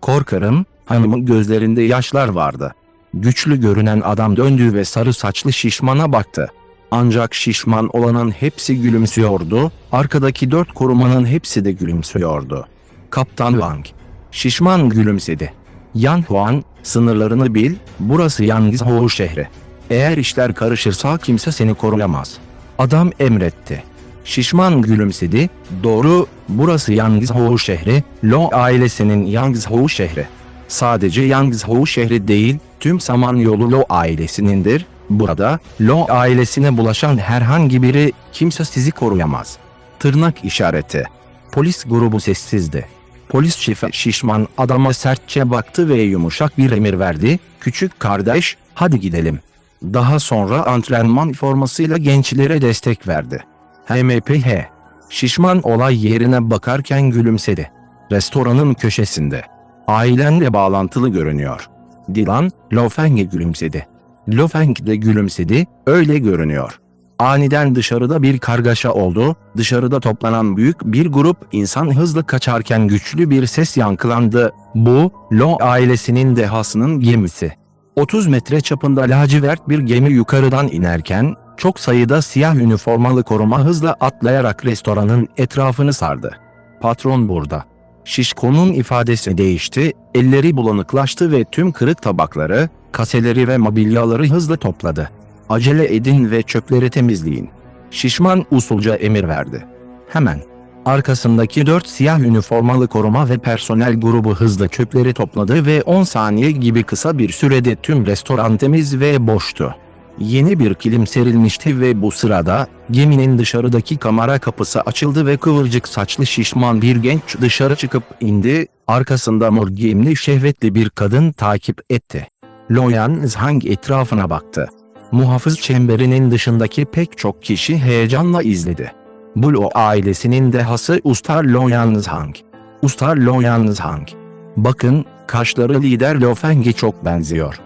korkarım, hanımın gözlerinde yaşlar vardı. Güçlü görünen adam döndü ve sarı saçlı şişmana baktı. Ancak şişman olanın hepsi gülümsüyordu, arkadaki 4 korumanın hepsi de gülümsüyordu. Kaptan Wang. Şişman gülümsedi. Yan Huan, sınırlarını bil, burası Yangzhou şehri. Eğer işler karışırsa kimse seni koruyamaz. Adam emretti. Şişman gülümsedi, doğru, burası Yangzhou şehri, Lo ailesinin Yangzhou şehri. Sadece Yangzhou şehri değil, tüm Samanyolu Lo ailesinindir. Burada, Lo ailesine bulaşan herhangi biri, kimse sizi koruyamaz. Tırnak işareti. Polis grubu sessizdi. Polis şefi şişman adama sertçe baktı ve yumuşak bir emir verdi. Küçük kardeş, hadi gidelim. Daha sonra antrenman formasıyla gençlere destek verdi. HMPH. Şişman olay yerine bakarken gülümsedi. Restoranın köşesinde. Ailenle bağlantılı görünüyor. Dilan, Lo Feng'e gülümsedi. Lo Feng de gülümsedi, öyle görünüyor. Aniden dışarıda bir kargaşa oldu, dışarıda toplanan büyük bir grup insan hızlı kaçarken güçlü bir ses yankılandı. Bu, Lo ailesinin dehasının gemisi. 30 metre çapında lacivert bir gemi yukarıdan inerken, çok sayıda siyah üniformalı koruma hızla atlayarak restoranın etrafını sardı. Patron burada. Şişko'nun ifadesi değişti, elleri bulanıklaştı ve tüm kırık tabakları, kaseleri ve mobilyaları hızla topladı. Acele edin ve çöpleri temizleyin. Şişman usulca emir verdi. Hemen. Arkasındaki 4 siyah üniformalı koruma ve personel grubu hızla çöpleri topladı ve 10 saniye gibi kısa bir sürede tüm restoran temiz ve boştu. Yeni bir kilim serilmişti ve bu sırada geminin dışarıdaki kamera kapısı açıldı ve kıvırcık saçlı şişman bir genç dışarı çıkıp indi, arkasında mor giyimli şehvetli bir kadın takip etti. Lo Yanzhang etrafına baktı. Muhafız çemberinin dışındaki pek çok kişi heyecanla izledi. Bu Lo ailesinin dehası Usta Lo Yanzhang. Usta Lo Yanzhang. Bakın, kaşları lider Lo Feng'e çok benziyor.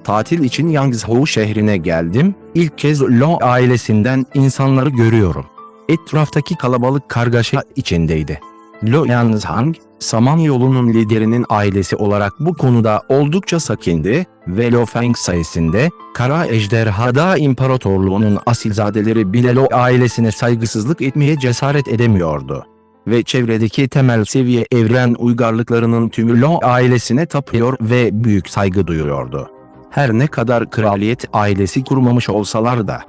Tatil için Yangzhou şehrine geldim, ilk kez Lo ailesinden insanları görüyorum. Etraftaki kalabalık kargaşa içindeydi. Lo Yanzhang, Samanyolu'nun liderinin ailesi olarak bu konuda oldukça sakindi ve Lo Feng sayesinde Kara Ejderhada İmparatorluğu'nun asilzadeleri bile Lo ailesine saygısızlık etmeye cesaret edemiyordu. Ve çevredeki temel seviye evren uygarlıklarının tümü Lo ailesine tapıyor ve büyük saygı duyuyordu. Her ne kadar kraliyet ailesi kurmamış olsalar da,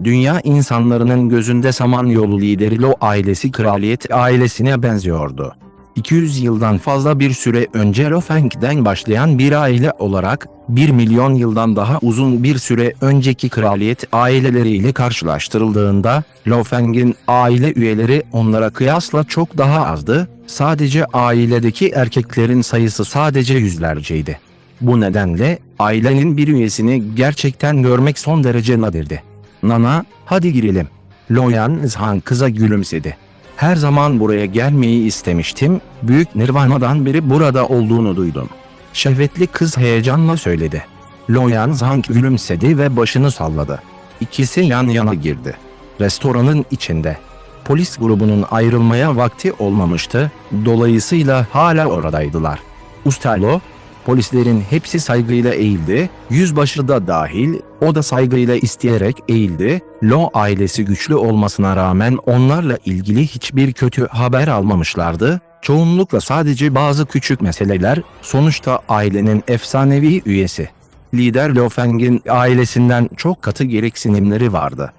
dünya insanlarının gözünde Samanyolu lideri Lo ailesi kraliyet ailesine benziyordu. 200 yıldan fazla bir süre önce Lo Feng'den başlayan bir aile olarak, 1 milyon yıldan daha uzun bir süre önceki kraliyet aileleriyle karşılaştırıldığında, Lo Feng'in aile üyeleri onlara kıyasla çok daha azdı, sadece ailedeki erkeklerin sayısı sadece yüzlerceydi. Bu nedenle, ailenin bir üyesini gerçekten görmek son derece nadirdi. "Nana, hadi girelim." Lo Yanzhan kıza gülümsedi. "Her zaman buraya gelmeyi istemiştim, Büyük Nirvana'dan beri burada olduğunu duydum." Şehvetli kız heyecanla söyledi. Lo Yanzhan gülümsedi ve başını salladı. İkisi yan yana girdi. Restoranın içinde. Polis grubunun ayrılmaya vakti olmamıştı, dolayısıyla hala oradaydılar. "Usta Lo," polislerin hepsi saygıyla eğildi, yüzbaşı da dahil, o da saygıyla isteyerek eğildi. Lo ailesi güçlü olmasına rağmen onlarla ilgili hiçbir kötü haber almamışlardı. Çoğunlukla sadece bazı küçük meseleler, sonuçta ailenin efsanevi üyesi. Lider Lo Feng'in ailesinden çok katı gereksinimleri vardı.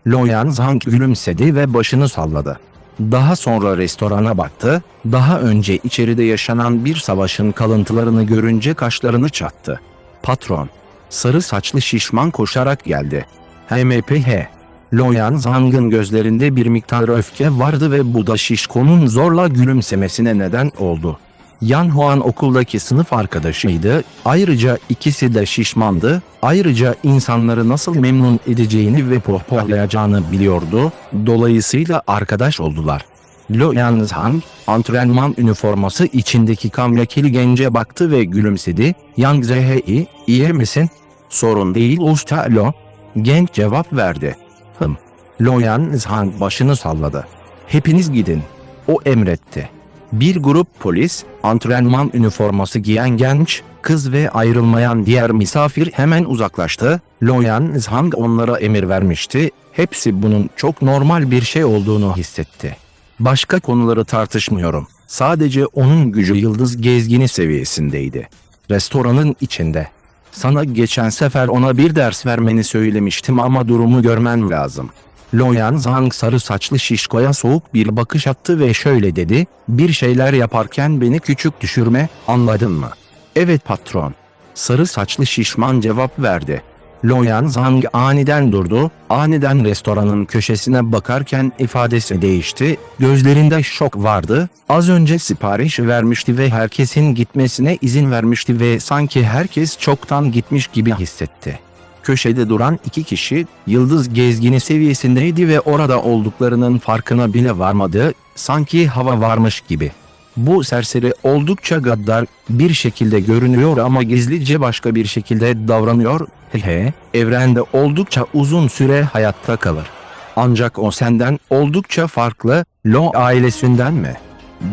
Lo Yanzhan gülümsedi ve başını salladı. Daha sonra restorana baktı, daha önce içeride yaşanan bir savaşın kalıntılarını görünce kaşlarını çattı. "Patron." Sarı saçlı şişman koşarak geldi. "HMPH." Lo Yanzhan'ın gözlerinde bir miktar öfke vardı ve bu da şişkonun zorla gülümsemesine neden oldu. Yan Huan okuldaki sınıf arkadaşıydı, ayrıca ikisi de şişmandı, ayrıca insanları nasıl memnun edeceğini ve pohpohlayacağını biliyordu, dolayısıyla arkadaş oldular. Lo Yanzhan, antrenman üniforması içindeki kam lekeli gence baktı ve gülümsedi. "Yang Zheyi, iyi misin?" "Sorun değil usta Lo." Genç cevap verdi. Lo Yanzhan başını salladı. "Hepiniz gidin." O emretti. Bir grup polis, antrenman üniforması giyen genç, kız ve ayrılmayan diğer misafir hemen uzaklaştı. Lo Yanzhan onlara emir vermişti, hepsi bunun çok normal bir şey olduğunu hissetti. "Başka konuları tartışmıyorum, sadece onun gücü yıldız gezgini seviyesindeydi." Restoranın içinde. "Sana geçen sefer ona bir ders vermeni söylemiştim ama durumu görmen lazım." Lo Yanzhan sarı saçlı şişkoya soğuk bir bakış attı ve şöyle dedi, "Bir şeyler yaparken beni küçük düşürme, anladın mı?" "Evet patron." Sarı saçlı şişman cevap verdi. Lo Yanzhan aniden durdu, aniden restoranın köşesine bakarken ifadesi değişti, gözlerinde şok vardı, az önce sipariş vermişti ve herkesin gitmesine izin vermişti ve sanki herkes çoktan gitmiş gibi hissetti. Köşede duran iki kişi, yıldız gezgini seviyesindeydi ve orada olduklarının farkına bile varmadı, sanki hava varmış gibi. Bu serseri oldukça gaddar bir şekilde görünüyor ama gizlice başka bir şekilde davranıyor. Evrende oldukça uzun süre hayatta kalır. Ancak o senden oldukça farklı, Lo ailesinden mi?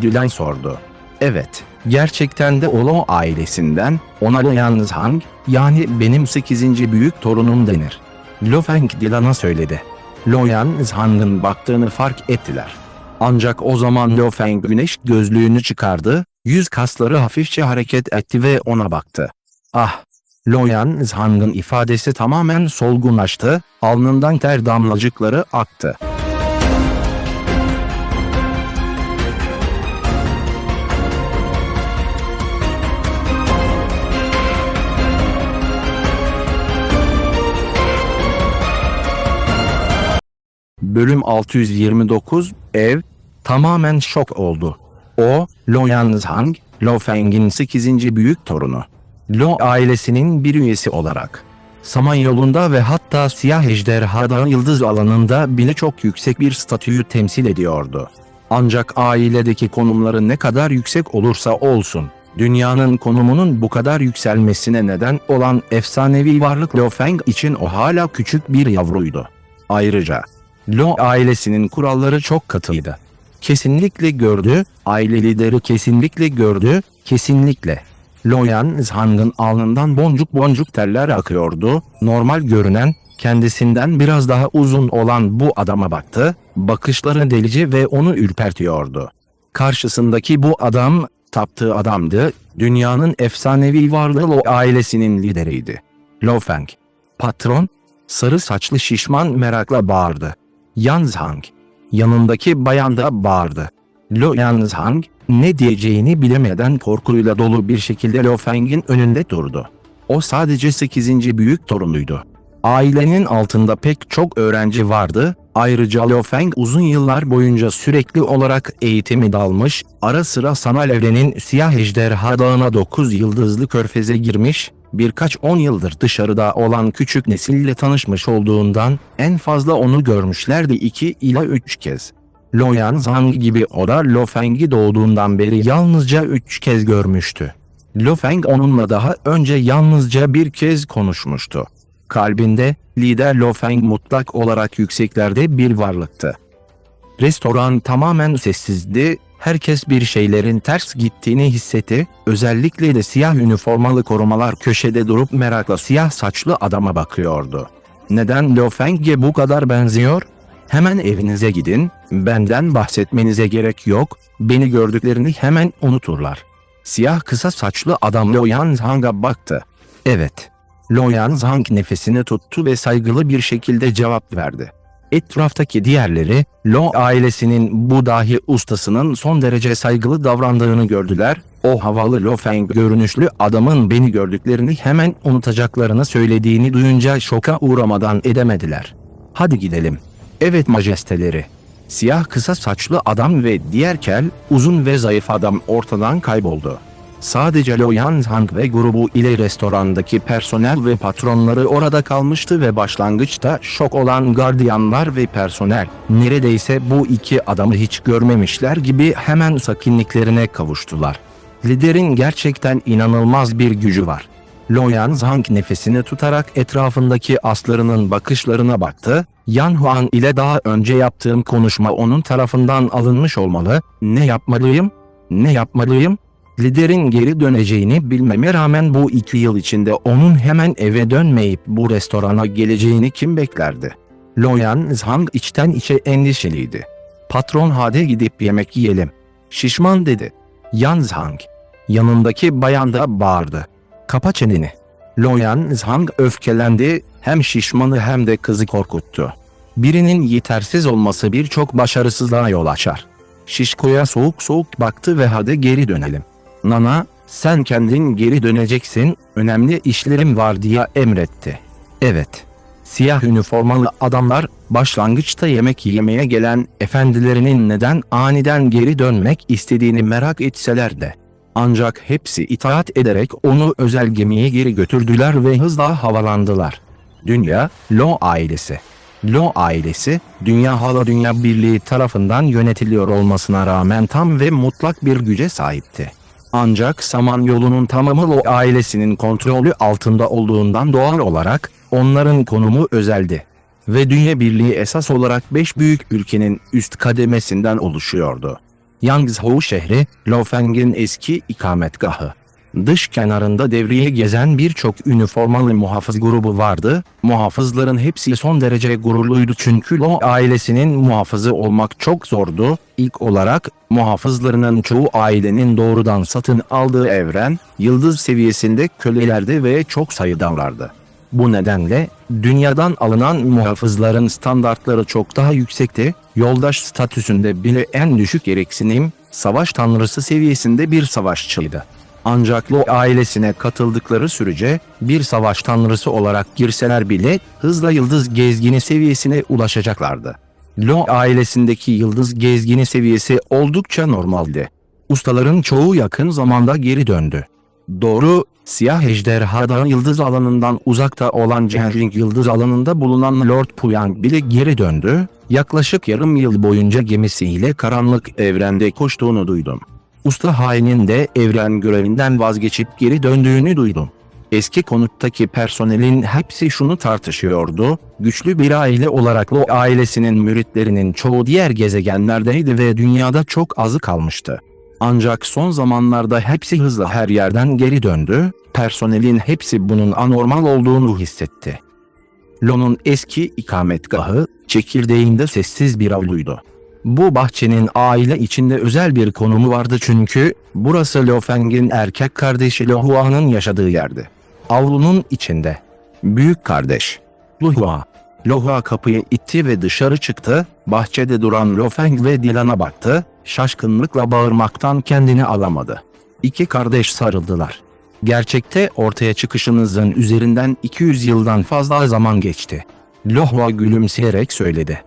Dylan sordu. Evet, gerçekten de o Lo ailesinden, ona Lo Yanzhan, yani benim 8. büyük torunum denir. Lo Feng Dylan'a söyledi. Lo Yanzhan'ın baktığını fark ettiler. Ancak o zaman Lo Feng güneş gözlüğünü çıkardı, yüz kasları hafifçe hareket etti ve ona baktı. Ah! Lo Yanzhan'ın ifadesi tamamen solgunlaştı, alnından ter damlacıkları aktı. Bölüm 629, ev, tamamen şok oldu. O, Lo Yanzhan, Lo Feng'in 8. büyük torunu. Lo ailesinin bir üyesi olarak. Samanyolu'nda ve hatta Siyah Ejderhada yıldız alanında bile çok yüksek bir statüyü temsil ediyordu. Ancak ailedeki konumları ne kadar yüksek olursa olsun, dünyanın konumunun bu kadar yükselmesine neden olan efsanevi varlık Lo Feng için o hala küçük bir yavruydu. Ayrıca, Lo ailesinin kuralları çok katıydı. Kesinlikle gördü, aile lideri kesinlikle gördü, kesinlikle. Lo Yanzhang'ın alnından boncuk boncuk terler akıyordu. Normal görünen, kendisinden biraz daha uzun olan bu adama baktı, bakışları delici ve onu ürpertiyordu. Karşısındaki bu adam, taptığı adamdı, dünyanın efsanevi varlığı Lo ailesinin lideriydi. Lo Feng. Patron, sarı saçlı şişman merakla bağırdı. Yanzhang. Yanındaki bayan da bağırdı. Lo Yanzhang, ne diyeceğini bilemeden korkuyla dolu bir şekilde Lo Feng'in önünde durdu. O sadece 8. büyük torunuydu. Ailenin altında pek çok öğrenci vardı, ayrıca Lo Feng uzun yıllar boyunca sürekli olarak eğitimi dalmış, ara sıra sanal evrenin Siyah Ejderha Dağı'na 9 yıldızlı körfeze girmiş, birkaç 10 yıldır dışarıda olan küçük nesille tanışmış olduğundan en fazla onu görmüşlerdi 2 ila 3 kez. Lo Yanzhang gibi o da Lo Feng'i doğduğundan beri yalnızca 3 kez görmüştü. Lo Feng onunla daha önce yalnızca bir kez konuşmuştu. Kalbinde, lider Lo Feng mutlak olarak yükseklerde bir varlıktı. Restoran tamamen sessizdi, herkes bir şeylerin ters gittiğini hissetti, özellikle de siyah üniformalı korumalar köşede durup merakla siyah saçlı adama bakıyordu. Neden Lo Feng'e bu kadar benziyor? Hemen evinize gidin, benden bahsetmenize gerek yok, beni gördüklerini hemen unuturlar. Siyah kısa saçlı adam Lo Yanzhang'a baktı. Evet. Lo Yanzhang nefesini tuttu ve saygılı bir şekilde cevap verdi. Etraftaki diğerleri, Lo ailesinin bu dahi ustasının son derece saygılı davrandığını gördüler. O havalı Lo Feng görünüşlü adamın beni gördüklerini hemen unutacaklarını söylediğini duyunca şoka uğramadan edemediler. Hadi gidelim. Evet majesteleri. Siyah kısa saçlı adam ve diğer kel, uzun ve zayıf adam ortadan kayboldu. Sadece Lo Yanzhang ve grubu ile restorandaki personel ve patronları orada kalmıştı ve başlangıçta şok olan gardiyanlar ve personel, neredeyse bu iki adamı hiç görmemişler gibi hemen sakinliklerine kavuştular. Liderin gerçekten inanılmaz bir gücü var. Lo Yanzhang nefesini tutarak etrafındaki aslarının bakışlarına baktı. Yan Huan ile daha önce yaptığım konuşma onun tarafından alınmış olmalı. Ne yapmalıyım? Ne yapmalıyım? Liderin geri döneceğini bilmeme rağmen bu 2 yıl içinde onun hemen eve dönmeyip bu restorana geleceğini kim beklerdi? Lo Yanzhang içten içe endişeliydi. Patron hadi gidip yemek yiyelim. Şişman dedi. Yanzhang. Yanındaki bayan da bağırdı. Kapa çeneni. Lo Yanzhang öfkelendi, hem şişmanı hem de kızı korkuttu. Birinin yetersiz olması birçok başarısızlığa yol açar. Şişko'ya soğuk soğuk baktı ve hadi geri dönelim. Nana, sen kendin geri döneceksin, önemli işlerim var diye emretti. Evet. Siyah üniformalı adamlar, başlangıçta yemek yemeye gelen efendilerinin neden aniden geri dönmek istediğini merak etseler de. Ancak hepsi itaat ederek onu özel gemiye geri götürdüler ve hızla havalandılar. Dünya, Lo ailesi. Lo ailesi, Dünya Hala Dünya Birliği tarafından yönetiliyor olmasına rağmen tam ve mutlak bir güce sahipti. Ancak Samanyolu'nun tamamı Lo ailesinin kontrolü altında olduğundan doğal olarak onların konumu özeldi. Ve Dünya Birliği esas olarak 5 büyük ülkenin üst kademesinden oluşuyordu. Yangzhou şehri, Lo Feng'in eski ikametgahı. Dış kenarında devriye gezen birçok üniformalı muhafız grubu vardı. Muhafızların hepsi son derece gururluydu çünkü Lo ailesinin muhafızı olmak çok zordu. İlk olarak muhafızlarının çoğu ailenin doğrudan satın aldığı evren, yıldız seviyesinde kölelerdi ve çok sayıdalardı. Bu nedenle dünyadan alınan muhafızların standartları çok daha yüksekti. Yoldaş statüsünde bile en düşük gereksinim, savaş tanrısı seviyesinde bir savaşçıydı. Ancak Lo ailesine katıldıkları sürece bir savaş tanrısı olarak girseler bile hızla yıldız gezgini seviyesine ulaşacaklardı. Lo ailesindeki yıldız gezgini seviyesi oldukça normaldi. Ustaların çoğu yakın zamanda geri döndü. Doğru, Siyah Ejderha Dağı yıldız alanından uzakta olan Zhenjing yıldız alanında bulunan Lord Puyang bile geri döndü. Yaklaşık yarım yıl boyunca gemisiyle karanlık evrende koştuğunu duydum. Usta hainin de evren görevinden vazgeçip geri döndüğünü duydum. Eski konuttaki personelin hepsi şunu tartışıyordu: güçlü bir aile olarak Lo ailesinin müritlerinin çoğu diğer gezegenlerdeydi ve dünyada çok azı kalmıştı. Ancak son zamanlarda hepsi hızla her yerden geri döndü, personelin hepsi bunun anormal olduğunu hissetti. Lo'nun eski ikametgahı, çekirdeğinde sessiz bir avluydu. Bu bahçenin aile içinde özel bir konumu vardı çünkü burası Lo Feng'in erkek kardeşi Lo Hua'nın yaşadığı yerdi. Avlunun içinde büyük kardeş Lo Hua. Lo Hua kapıyı itti ve dışarı çıktı. Bahçede duran Lo Feng ve Dilan'a baktı. Şaşkınlıkla bağırmaktan kendini alamadı. İki kardeş sarıldılar. Gerçekte ortaya çıkışınızın üzerinden 200 yıldan fazla zaman geçti. Lo Hua gülümseyerek söyledi.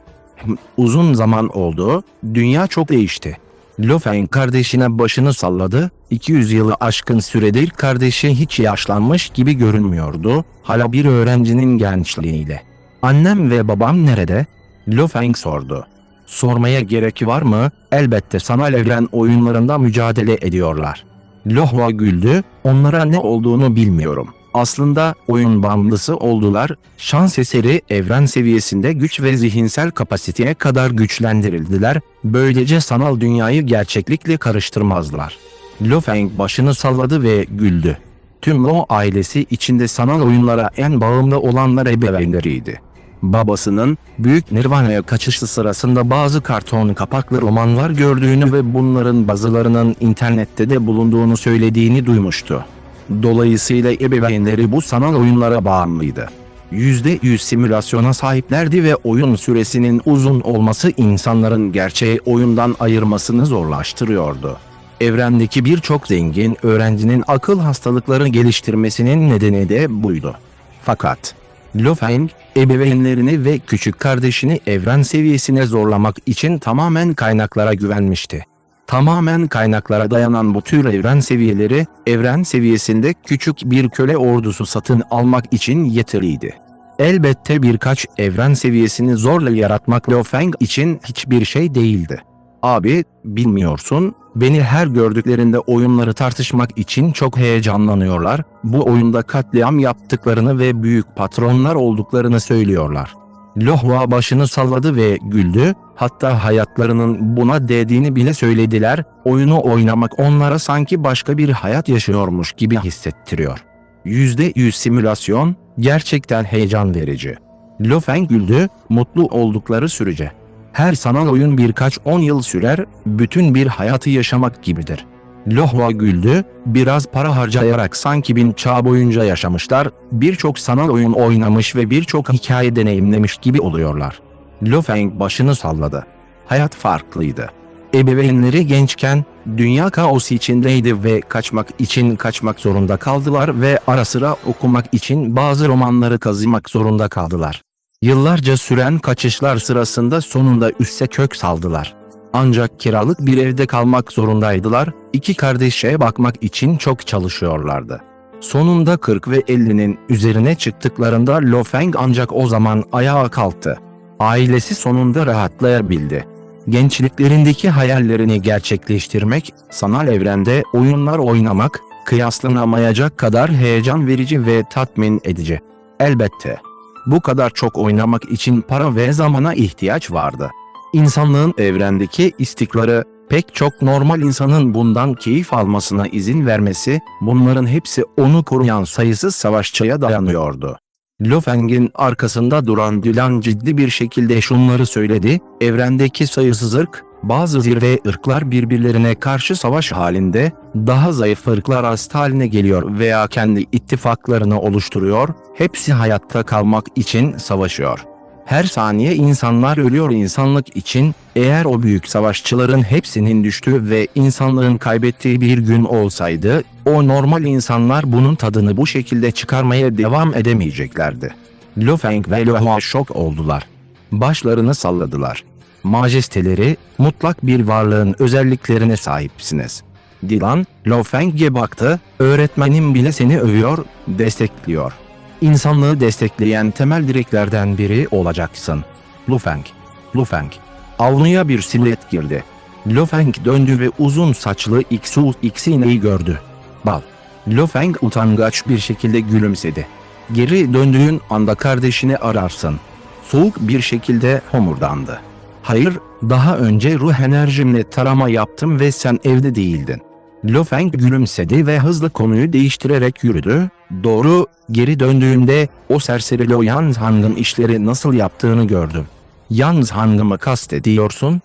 Uzun zaman oldu, dünya çok değişti. Lo Feng kardeşine başını salladı. 200 yılı aşkın süredir kardeşi hiç yaşlanmış gibi görünmüyordu. Hala bir öğrencinin gençliğiyle. Annem ve babam nerede? Lo Feng sordu. Sormaya gerek var mı? Elbette sanal evren oyunlarında mücadele ediyorlar. Lo Hua güldü. Onlara ne olduğunu bilmiyorum. Aslında oyun bağımlısı oldular. Şans eseri evren seviyesinde güç ve zihinsel kapasiteye kadar güçlendirildiler. Böylece sanal dünyayı gerçeklikle karıştırmazlar. Lo Feng başını salladı ve güldü. Tüm Lo ailesi içinde sanal oyunlara en bağımlı olanlar ebeveynleriydi. Babasının büyük Nirvana'ya kaçışı sırasında bazı karton kapaklı romanlar gördüğünü ve bunların bazılarının internette de bulunduğunu söylediğini duymuştu. Dolayısıyla ebeveynleri bu sanal oyunlara bağımlıydı. %100 simülasyona sahiplerdi ve oyun süresinin uzun olması insanların gerçeği oyundan ayırmasını zorlaştırıyordu. Evrendeki birçok zengin öğrencinin akıl hastalıkları geliştirmesinin nedeni de buydu. Fakat Lo Feng, ebeveynlerini ve küçük kardeşini evren seviyesine zorlamak için tamamen kaynaklara güvenmişti. Tamamen kaynaklara dayanan bu tür evren seviyeleri, evren seviyesinde küçük bir köle ordusu satın almak için yeterliydi. Elbette birkaç evren seviyesini zorla yaratmak Lo Feng için hiçbir şey değildi. Abi, bilmiyorsun, beni her gördüklerinde oyunları tartışmak için çok heyecanlanıyorlar, bu oyunda katliam yaptıklarını ve büyük patronlar olduklarını söylüyorlar. Lo Hua başını salladı ve güldü, hatta hayatlarının buna değdiğini bile söylediler, oyunu oynamak onlara sanki başka bir hayat yaşıyormuş gibi hissettiriyor. %100 simülasyon, gerçekten heyecan verici. Lo Feng güldü, mutlu oldukları sürece. Her sanal oyun birkaç 10 yıl sürer, bütün bir hayatı yaşamak gibidir. Lo Hua güldü, biraz para harcayarak sanki 1000 çağ boyunca yaşamışlar, birçok sanal oyun oynamış ve birçok hikaye deneyimlemiş gibi oluyorlar. Lo Feng başını salladı. Hayat farklıydı. Ebeveynleri gençken, dünya kaos içindeydi ve kaçmak zorunda kaldılar ve ara sıra okumak için bazı romanları kazımak zorunda kaldılar. Yıllarca süren kaçışlar sırasında sonunda üste kök saldılar. Ancak kiralık bir evde kalmak zorundaydılar, iki kardeşe bakmak için çok çalışıyorlardı. Sonunda 40 ve 50'nin üzerine çıktıklarında Lo Feng ancak o zaman ayağa kalktı. Ailesi sonunda rahatlayabildi. Gençliklerindeki hayallerini gerçekleştirmek, sanal evrende oyunlar oynamak, kıyaslanamayacak kadar heyecan verici ve tatmin edici. Elbette. Bu kadar çok oynamak için para ve zamana ihtiyaç vardı. İnsanlığın evrendeki istikrarı, pek çok normal insanın bundan keyif almasına izin vermesi, bunların hepsi onu koruyan sayısız savaşçıya dayanıyordu. Lo Feng'in arkasında duran Dilan ciddi bir şekilde şunları söyledi, evrendeki sayısız ırk, bazı zirve ırklar birbirlerine karşı savaş halinde, daha zayıf ırklar ast haline geliyor veya kendi ittifaklarını oluşturuyor, hepsi hayatta kalmak için savaşıyor. Her saniye insanlar ölüyor insanlık için, eğer o büyük savaşçıların hepsinin düştüğü ve insanlığın kaybettiği bir gün olsaydı, o normal insanlar bunun tadını bu şekilde çıkarmaya devam edemeyeceklerdi. Lo Feng ve Lo Hua şok oldular. Başlarını salladılar. Majesteleri, mutlak bir varlığın özelliklerine sahipsiniz. Dilan, Lo Feng'e baktı, öğretmenim bile seni övüyor, destekliyor. İnsanlığı destekleyen temel direklerden biri olacaksın. Lo Feng. Avluya bir silüet girdi. Lo Feng döndü ve uzun saçlı X ineği gördü. Bal. Lo Feng utangaç bir şekilde gülümsedi. Geri döndüğün anda kardeşini ararsın. Soğuk bir şekilde homurdandı. Hayır, daha önce ruh enerjimle tarama yaptım ve sen evde değildin. Lo Feng gülümsedi ve hızlı konuyu değiştirerek yürüdü. Doğru, geri döndüğümde o serseri Lo Yanzhang'ın işleri nasıl yaptığını gördüm. Yanzhang'ı mı kastediyorsun?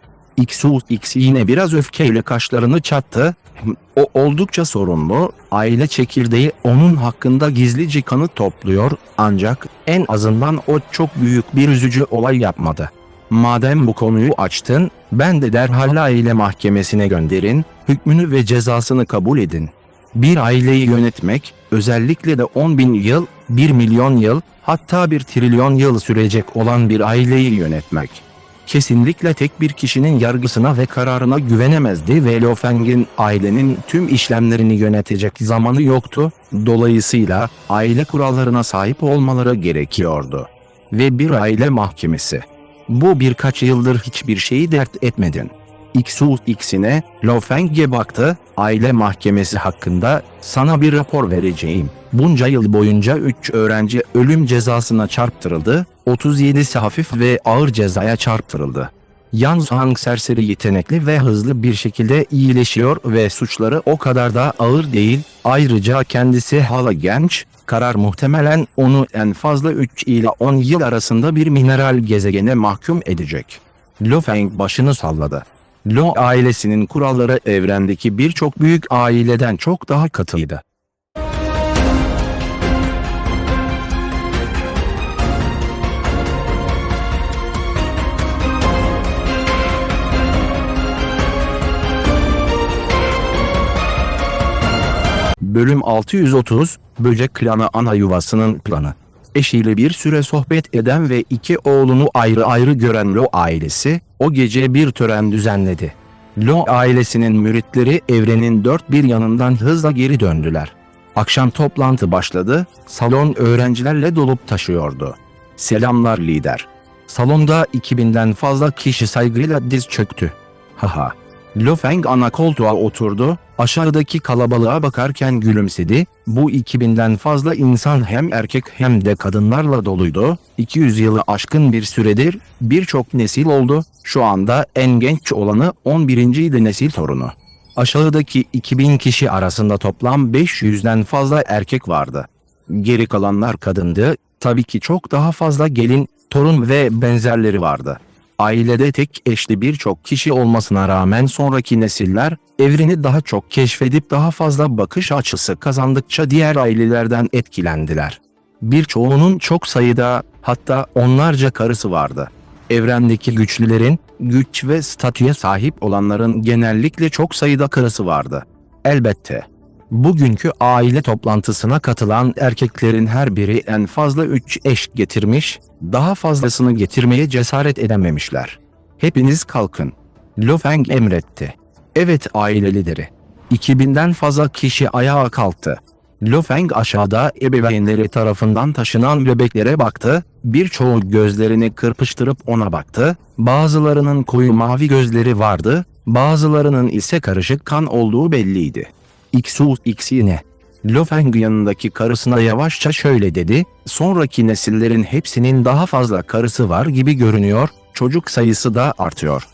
X yine biraz öfkeyle kaşlarını çattı. O oldukça sorunlu, aile çekirdeği onun hakkında gizlice kanıt topluyor, ancak en azından o çok büyük bir üzücü olay yapmadı. Madem bu konuyu açtın, ben de derhal aile mahkemesine gönderin, hükmünü ve cezasını kabul edin. Bir aileyi yönetmek, özellikle de 10.000 yıl, 1 milyon yıl, hatta 1 trilyon yıl sürecek olan bir aileyi yönetmek. Kesinlikle tek bir kişinin yargısına ve kararına güvenemezdi ve Lo Feng'in ailenin tüm işlemlerini yönetecek zamanı yoktu, dolayısıyla aile kurallarına sahip olmaları gerekiyordu. Ve bir aile mahkemesi. Bu birkaç yıldır hiçbir şeyi dert etmedin. X'ine Lo Feng'e baktı, aile mahkemesi hakkında sana bir rapor vereceğim. Bunca yıl boyunca 3 öğrenci ölüm cezasına çarptırıldı, 37'si hafif ve ağır cezaya çarptırıldı. Yanzhang serseri yetenekli ve hızlı bir şekilde iyileşiyor ve suçları o kadar da ağır değil, ayrıca kendisi hala genç, karar muhtemelen onu en fazla 3 ile 10 yıl arasında bir mineral gezegene mahkum edecek. Lo Feng başını salladı. Lo ailesinin kuralları evrendeki birçok büyük aileden çok daha katıydı. Bölüm 630, Böcek Klanı ana yuvasının planı. Eşiyle bir süre sohbet eden ve 2 oğlunu ayrı ayrı gören Lo ailesi, o gece bir tören düzenledi. Lo ailesinin müritleri evrenin dört bir yanından hızla geri döndüler. Akşam toplantı başladı, salon öğrencilerle dolup taşıyordu. Selamlar lider. Salonda 2000'den fazla kişi saygıyla diz çöktü. Haha. Lo Feng ana koltuğa oturdu, aşağıdaki kalabalığa bakarken gülümsedi. Bu 2000'den fazla insan hem erkek hem de kadınlarla doluydu. 200 yılı aşkın bir süredir birçok nesil oldu. Şu anda en genç olanı 11. nesil torunu. Aşağıdaki 2000 kişi arasında toplam 500'den fazla erkek vardı. Geri kalanlar kadındı. Tabii ki çok daha fazla gelin, torun ve benzerleri vardı. Ailede tek eşli birçok kişi olmasına rağmen sonraki nesiller, evreni daha çok keşfedip daha fazla bakış açısı kazandıkça diğer ailelerden etkilendiler. Birçoğunun çok sayıda, hatta onlarca karısı vardı. Evrendeki güçlülerin, güç ve statüye sahip olanların genellikle çok sayıda karısı vardı. Elbette. Bugünkü aile toplantısına katılan erkeklerin her biri en fazla 3 eş getirmiş, daha fazlasını getirmeye cesaret edememişler. Hepiniz kalkın. Lo Feng emretti. Evet aile lideri. 2000'den fazla kişi ayağa kalktı. Lo Feng aşağıda ebeveynleri tarafından taşınan bebeklere baktı, birçoğu gözlerini kırpıştırıp ona baktı, bazılarının koyu mavi gözleri vardı, bazılarının ise karışık kan olduğu belliydi. X'ine. Lo Feng yanındaki karısına yavaşça şöyle dedi, sonraki nesillerin hepsinin daha fazla karısı var gibi görünüyor, çocuk sayısı da artıyor.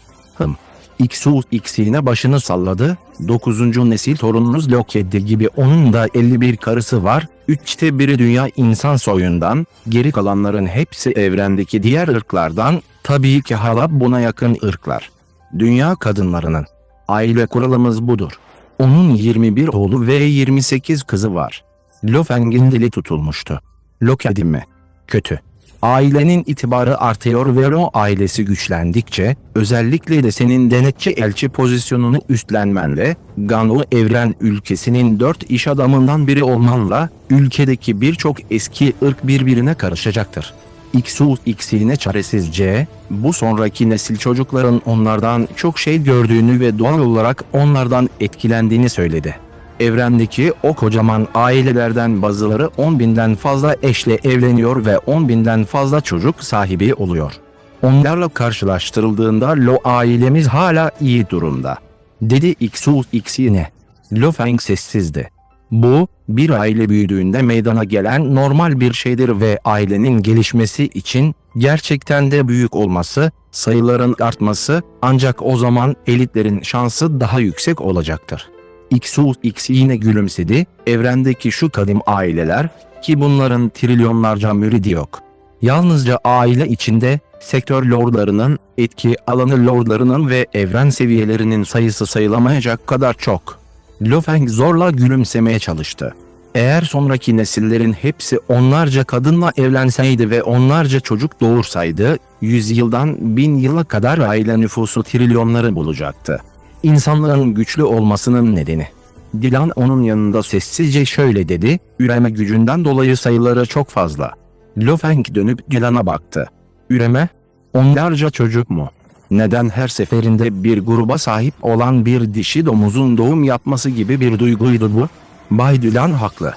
X'ine başını salladı, 9. nesil torununuz Lokedi gibi onun da 51 karısı var, 3'te biri dünya insan soyundan, geri kalanların hepsi evrendeki diğer ırklardan, tabii ki hala buna yakın ırklar. Dünya kadınlarının. Aile kuralımız budur. Onun 21 oğlu ve 28 kızı var. Lo Feng'in dili tutulmuştu. Lokedi mi? Kötü. Ailenin itibarı artıyor ve Lo ailesi güçlendikçe, özellikle de senin denetçi elçi pozisyonunu üstlenmenle, Ganu evren ülkesinin 4 iş adamından biri olmanla, ülkedeki birçok eski ırk birbirine karışacaktır. X'ine çaresizce, bu sonraki nesil çocukların onlardan çok şey gördüğünü ve doğal olarak onlardan etkilendiğini söyledi. Evrendeki o kocaman ailelerden bazıları 10.000'den fazla eşle evleniyor ve 10.000'den fazla çocuk sahibi oluyor. Onlarla karşılaştırıldığında Lo ailemiz hala iyi durumda, dedi X'ine. Lo Feng sessizdi. Bu, bir aile büyüdüğünde meydana gelen normal bir şeydir ve ailenin gelişmesi için gerçekten de büyük olması, sayıların artması, ancak o zaman elitlerin şansı daha yüksek olacaktır. X yine gülümsedi, evrendeki şu kadim aileler, ki bunların trilyonlarca müridi yok. Yalnızca aile içinde, sektör lordlarının, etki alanı lordlarının ve evren seviyelerinin sayısı sayılamayacak kadar çok. Lo Feng zorla gülümsemeye çalıştı. Eğer sonraki nesillerin hepsi onlarca kadınla evlenseydi ve onlarca çocuk doğursaydı, 100 yıldan 1000 yıla kadar aile nüfusu trilyonları bulacaktı. İnsanların güçlü olmasının nedeni. Dilan onun yanında sessizce şöyle dedi, üreme gücünden dolayı sayıları çok fazla. Lo Feng dönüp Dilan'a baktı. Üreme? Onlarca çocuk mu? Neden her seferinde bir gruba sahip olan bir dişi domuzun doğum yapması gibi bir duyguydu bu? Bay Dilan haklı.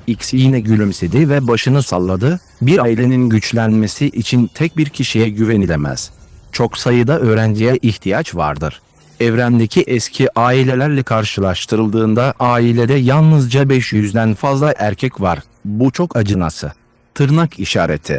X yine gülümsedi ve başını salladı, bir ailenin güçlenmesi için tek bir kişiye güvenilemez. Çok sayıda öğrenciye ihtiyaç vardır. Evrendeki eski ailelerle karşılaştırıldığında ailede yalnızca 500'den fazla erkek var. Bu çok acınası. Tırnak işareti.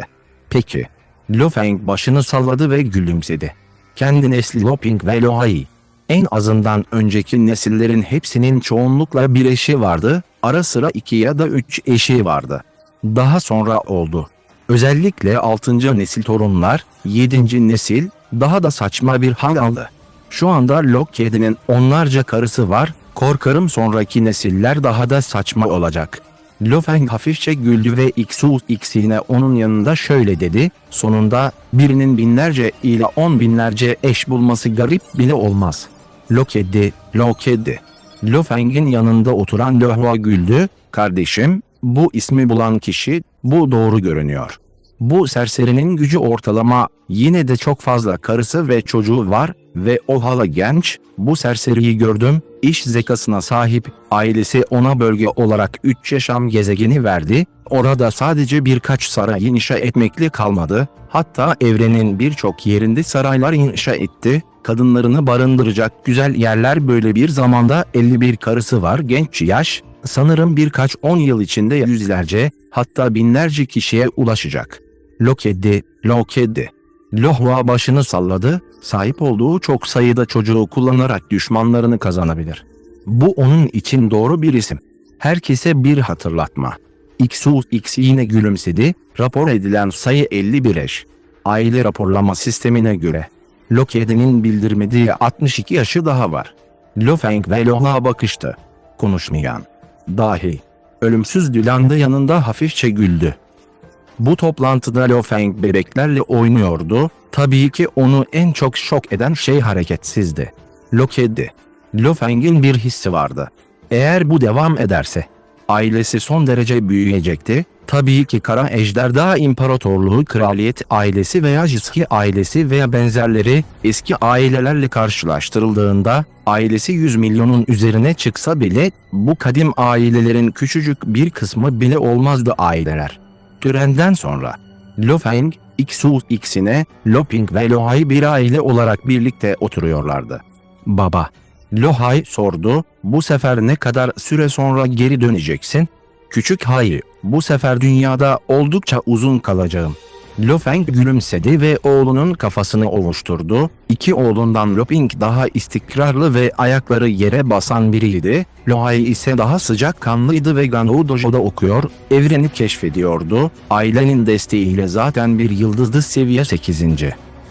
Peki. Lo Feng başını salladı ve gülümsedi. Kendi nesli Loping ve Lohai. En azından önceki nesillerin hepsinin çoğunlukla bir eşi vardı, ara sıra 2 ya da 3 eşi vardı. Daha sonra oldu. Özellikle 6. nesil torunlar, 7. nesil, daha da saçma bir hal aldı. Şu anda Lockheed'in onlarca karısı var, korkarım sonraki nesiller daha da saçma olacak. Lo Feng hafifçe güldü ve X yine onun yanında şöyle dedi, sonunda birinin binlerce ile 10 binlerce eş bulması garip bile olmaz. Lockheed. Lo Feng'in yanında oturan Lohua güldü, kardeşim, bu ismi bulan kişi, bu doğru görünüyor. Bu serserinin gücü ortalama, yine de çok fazla karısı ve çocuğu var ve o hala genç, bu serseriyi gördüm, iş zekasına sahip, ailesi ona bölge olarak 3 yaşam gezegeni verdi, orada sadece birkaç saray inşa etmekle kalmadı, hatta evrenin birçok yerinde saraylar inşa etti, kadınlarını barındıracak güzel yerler böyle bir zamanda 51 karısı var genç yaş, sanırım birkaç 10 yıl içinde yüzlerce, hatta binlerce kişiye ulaşacak. Lockheed. Lohua başını salladı, sahip olduğu çok sayıda çocuğu kullanarak düşmanlarını kazanabilir. Bu onun için doğru bir isim. Herkese bir hatırlatma. X yine gülümsedi, rapor edilen sayı 51 eş. Aile raporlama sistemine göre. Lockheed'in bildirmediği 62 yaşı daha var. Lo Feng ve Lohua bakıştı. Konuşmayan. Dahi. Ölümsüz Dilan da yanında hafifçe güldü. Bu toplantıda Lo Feng bebeklerle oynuyordu, tabii ki onu en çok şok eden şey hareketsizdi. Lo Feng'in bir hissi vardı. Eğer bu devam ederse, ailesi son derece büyüyecekti, tabii ki Kara Ejderha İmparatorluğu Kraliyet ailesi veya Jiski ailesi veya benzerleri eski ailelerle karşılaştırıldığında, ailesi 100 milyonun üzerine çıksa bile, bu kadim ailelerin küçücük bir kısmı bile olmazdı aileler. Törenden sonra, Lo Feng, X'ine, Loping ve Lohai bir aile olarak birlikte oturuyorlardı. Baba, Lohai sordu, bu sefer ne kadar süre sonra geri döneceksin? Küçük Hai, bu sefer dünyada oldukça uzun kalacağım. Lo Feng gülümsedi ve oğlunun kafasını ovuşturdu. İki oğlundan Loping daha istikrarlı ve ayakları yere basan biriydi. Lohai ise daha sıcakkanlıydı ve Ganhu Dojo'da okuyor, evreni keşfediyordu. Ailenin desteğiyle zaten bir yıldızlı seviye 8.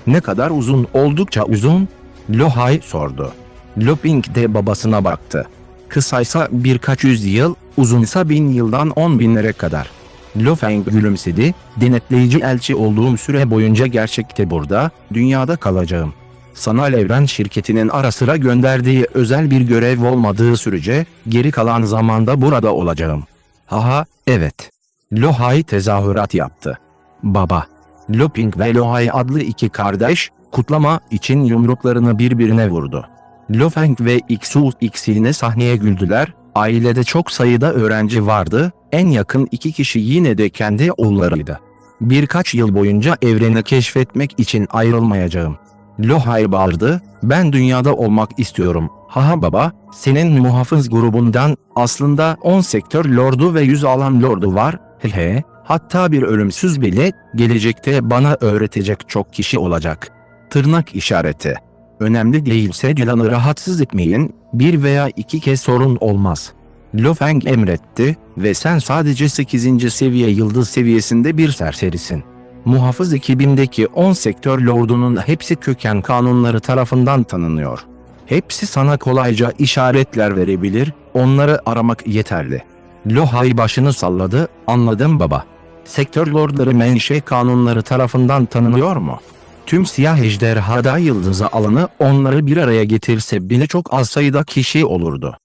Ne kadar uzun, oldukça uzun? Lohai sordu. Loping de babasına baktı. Kısaysa birkaç yüzyıl, uzunsa 1000 yıldan 10 binlere kadar. Lo Feng gülümsedi, denetleyici elçi olduğum süre boyunca gerçekte burada, dünyada kalacağım. Sanal Evren şirketinin ara sıra gönderdiği özel bir görev olmadığı sürece, geri kalan zamanda burada olacağım. Haha, evet. Lohai tezahürat yaptı. Baba. Loping ve Lohai adlı iki kardeş, kutlama için yumruklarını birbirine vurdu. Lo Feng ve X yine sahneye güldüler, ailede çok sayıda öğrenci vardı, en yakın 2 kişi yine de kendi oğullarıydı. Birkaç yıl boyunca evreni keşfetmek için ayrılmayacağım. Lohay bağırdı, ben dünyada olmak istiyorum. Haha baba, senin muhafız grubundan aslında 10 sektör lordu ve 100 alan lordu var. Hehe, hatta bir ölümsüz bile gelecekte bana öğretecek çok kişi olacak. Tırnak işareti. Önemli değilse Dylan'ı rahatsız etmeyin, bir veya iki kez sorun olmaz. Lo Feng emretti ve sen sadece 8. seviye yıldız seviyesinde bir serserisin. Muhafız ekibimdeki 10 sektör lordunun hepsi köken kanunları tarafından tanınıyor. Hepsi sana kolayca işaretler verebilir, onları aramak yeterli. Lohay başını salladı, anladım baba. Sektör lordları menşe kanunları tarafından tanınıyor mu? Tüm siyah ejderhada yıldızı alanı onları bir araya getirse bile çok az sayıda kişi olurdu.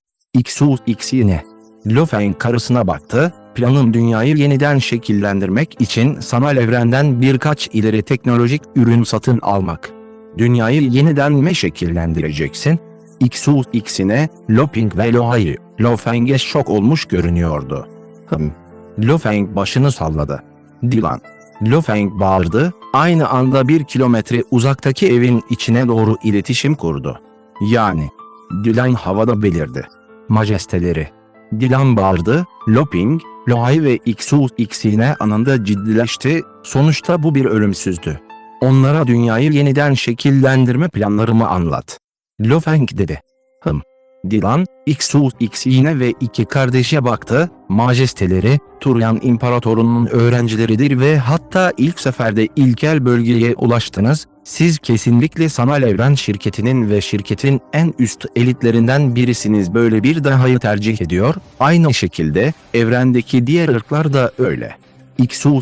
X'ine. Lo Feng karısına baktı, planım dünyayı yeniden şekillendirmek için sanal evrenden birkaç ileri teknolojik ürün satın almak. Dünyayı yeniden mi şekillendireceksin? X'ine, Lo Ping ve Lo Feng'e şok olmuş görünüyordu. Lo Feng başını salladı. Dylan. Lo Feng bağırdı, aynı anda 1 kilometre uzaktaki evin içine doğru iletişim kurdu. Yani. Dylan havada belirdi. Majesteleri. Dylan bağırdı, Lo Ping, Lohay ve X'ine anında ciddileşti, sonuçta bu bir ölümsüzdü. Onlara dünyayı yeniden şekillendirme planlarımı anlat. Lo Feng dedi. Dylan, X'ine ve iki kardeşe baktı, majesteleri, Turyan İmparatorunun öğrencileridir ve hatta ilk seferde ilkel bölgeye ulaştınız, siz kesinlikle sanal evren şirketinin ve şirketin en üst elitlerinden birisiniz, böyle bir dahayı tercih ediyor, aynı şekilde, evrendeki diğer ırklar da öyle.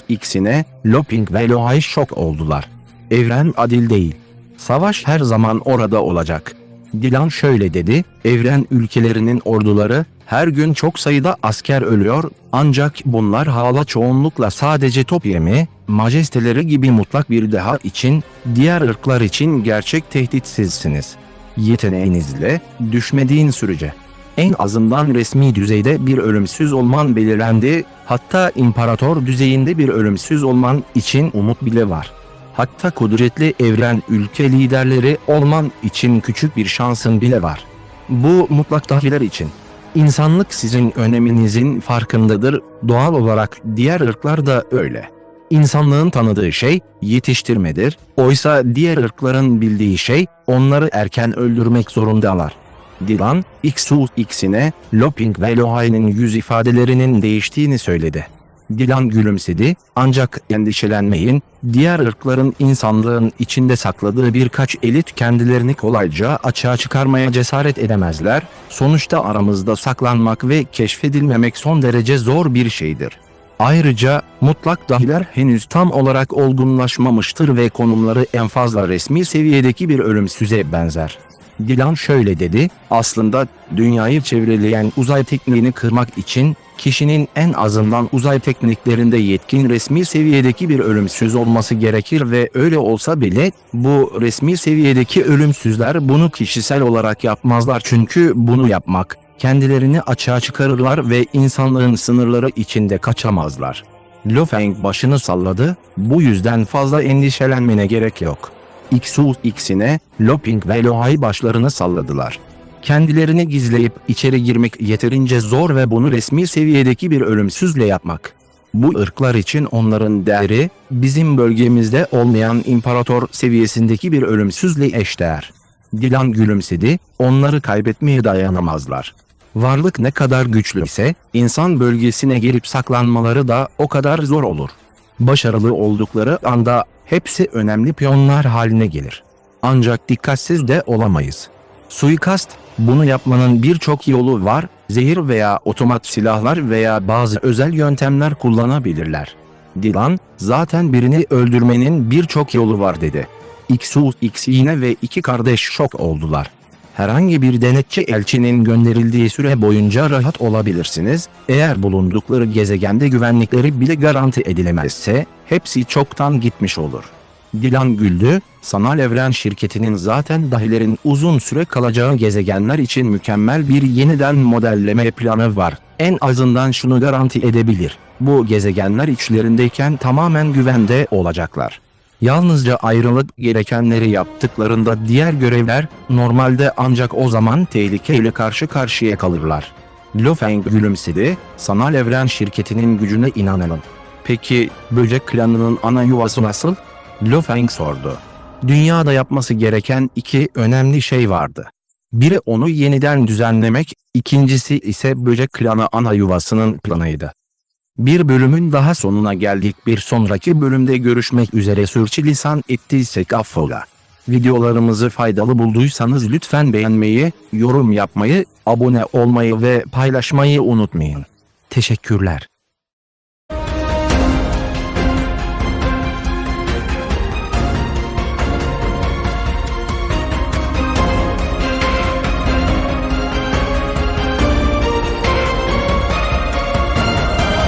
X'ine, Lo Ping ve Lohay şok oldular. Evren adil değil. Savaş her zaman orada olacak. Dylan şöyle dedi, evren ülkelerinin orduları, her gün çok sayıda asker ölüyor, ancak bunlar hala çoğunlukla sadece top yemi, majesteleri gibi mutlak bir deha için, diğer ırklar için gerçek tehditsizsiniz. Yeteneğinizle, düşmediğin sürece. En azından resmi düzeyde bir ölümsüz olman belirlendi, hatta imparator düzeyinde bir ölümsüz olman için umut bile var. Hatta kudretli evren ülke liderleri olman için küçük bir şansın bile var. Bu mutlak dahiler için. İnsanlık sizin öneminizin farkındadır, doğal olarak diğer ırklar da öyle. İnsanlığın tanıdığı şey yetiştirmedir, oysa diğer ırkların bildiği şey onları erken öldürmek zorundalar. Dylan, X'ine, Lo Ping ve Lohay'nin yüz ifadelerinin değiştiğini söyledi. Dylan gülümsedi, ancak endişelenmeyin, diğer ırkların insanlığın içinde sakladığı birkaç elit kendilerini kolayca açığa çıkarmaya cesaret edemezler, sonuçta aramızda saklanmak ve keşfedilmemek son derece zor bir şeydir. Ayrıca, mutlak dahiler henüz tam olarak olgunlaşmamıştır ve konumları en fazla resmi seviyedeki bir ölümsüze benzer. Dylan şöyle dedi, aslında dünyayı çevreleyen uzay tekniğini kırmak için kişinin en azından uzay tekniklerinde yetkin resmi seviyedeki bir ölümsüz olması gerekir ve öyle olsa bile bu resmi seviyedeki ölümsüzler bunu kişisel olarak yapmazlar, çünkü bunu yapmak kendilerini açığa çıkarırlar ve insanlığın sınırları içinde kaçamazlar. Lo Feng başını salladı, bu yüzden fazla endişelenmene gerek yok. X'ine, Lo Ping ve Lohay başlarını salladılar. Kendilerini gizleyip içeri girmek yeterince zor ve bunu resmi seviyedeki bir ölümsüzle yapmak. Bu ırklar için onların değeri, bizim bölgemizde olmayan imparator seviyesindeki bir ölümsüzle eşdeğer. Dylan gülümsedi, onları kaybetmeye dayanamazlar. Varlık ne kadar güçlüyse, insan bölgesine girip saklanmaları da o kadar zor olur. Başarılı oldukları anda hepsi önemli piyonlar haline gelir. Ancak dikkatsiz de olamayız. Suikast, bunu yapmanın birçok yolu var, zehir veya otomat silahlar veya bazı özel yöntemler kullanabilirler. Dylan, zaten birini öldürmenin birçok yolu var dedi. X'ine ve iki kardeş şok oldular. Herhangi bir denetçi elçinin gönderildiği süre boyunca rahat olabilirsiniz, eğer bulundukları gezegende güvenlikleri bile garanti edilemezse, hepsi çoktan gitmiş olur. Dylan güldü, sanal evren şirketinin zaten dahilerin uzun süre kalacağı gezegenler için mükemmel bir yeniden modelleme planı var. En azından şunu garanti edebilir, bu gezegenler içlerindeyken tamamen güvende olacaklar. Yalnızca ayrılık gerekenleri yaptıklarında diğer görevler normalde ancak o zaman tehlikeyle karşı karşıya kalırlar. Lo Feng gülümsedi, sanal evren şirketinin gücüne inanalım. Peki böcek klanının ana yuvası nasıl? Lo Feng sordu. Dünyada yapması gereken iki önemli şey vardı. Biri onu yeniden düzenlemek, ikincisi ise böcek klanı ana yuvasının planıydı. Bir bölümün daha sonuna geldik. Bir sonraki bölümde görüşmek üzere. Sürçülisan ettiysek affola. Videolarımızı faydalı bulduysanız lütfen beğenmeyi, yorum yapmayı, abone olmayı ve paylaşmayı unutmayın. Teşekkürler.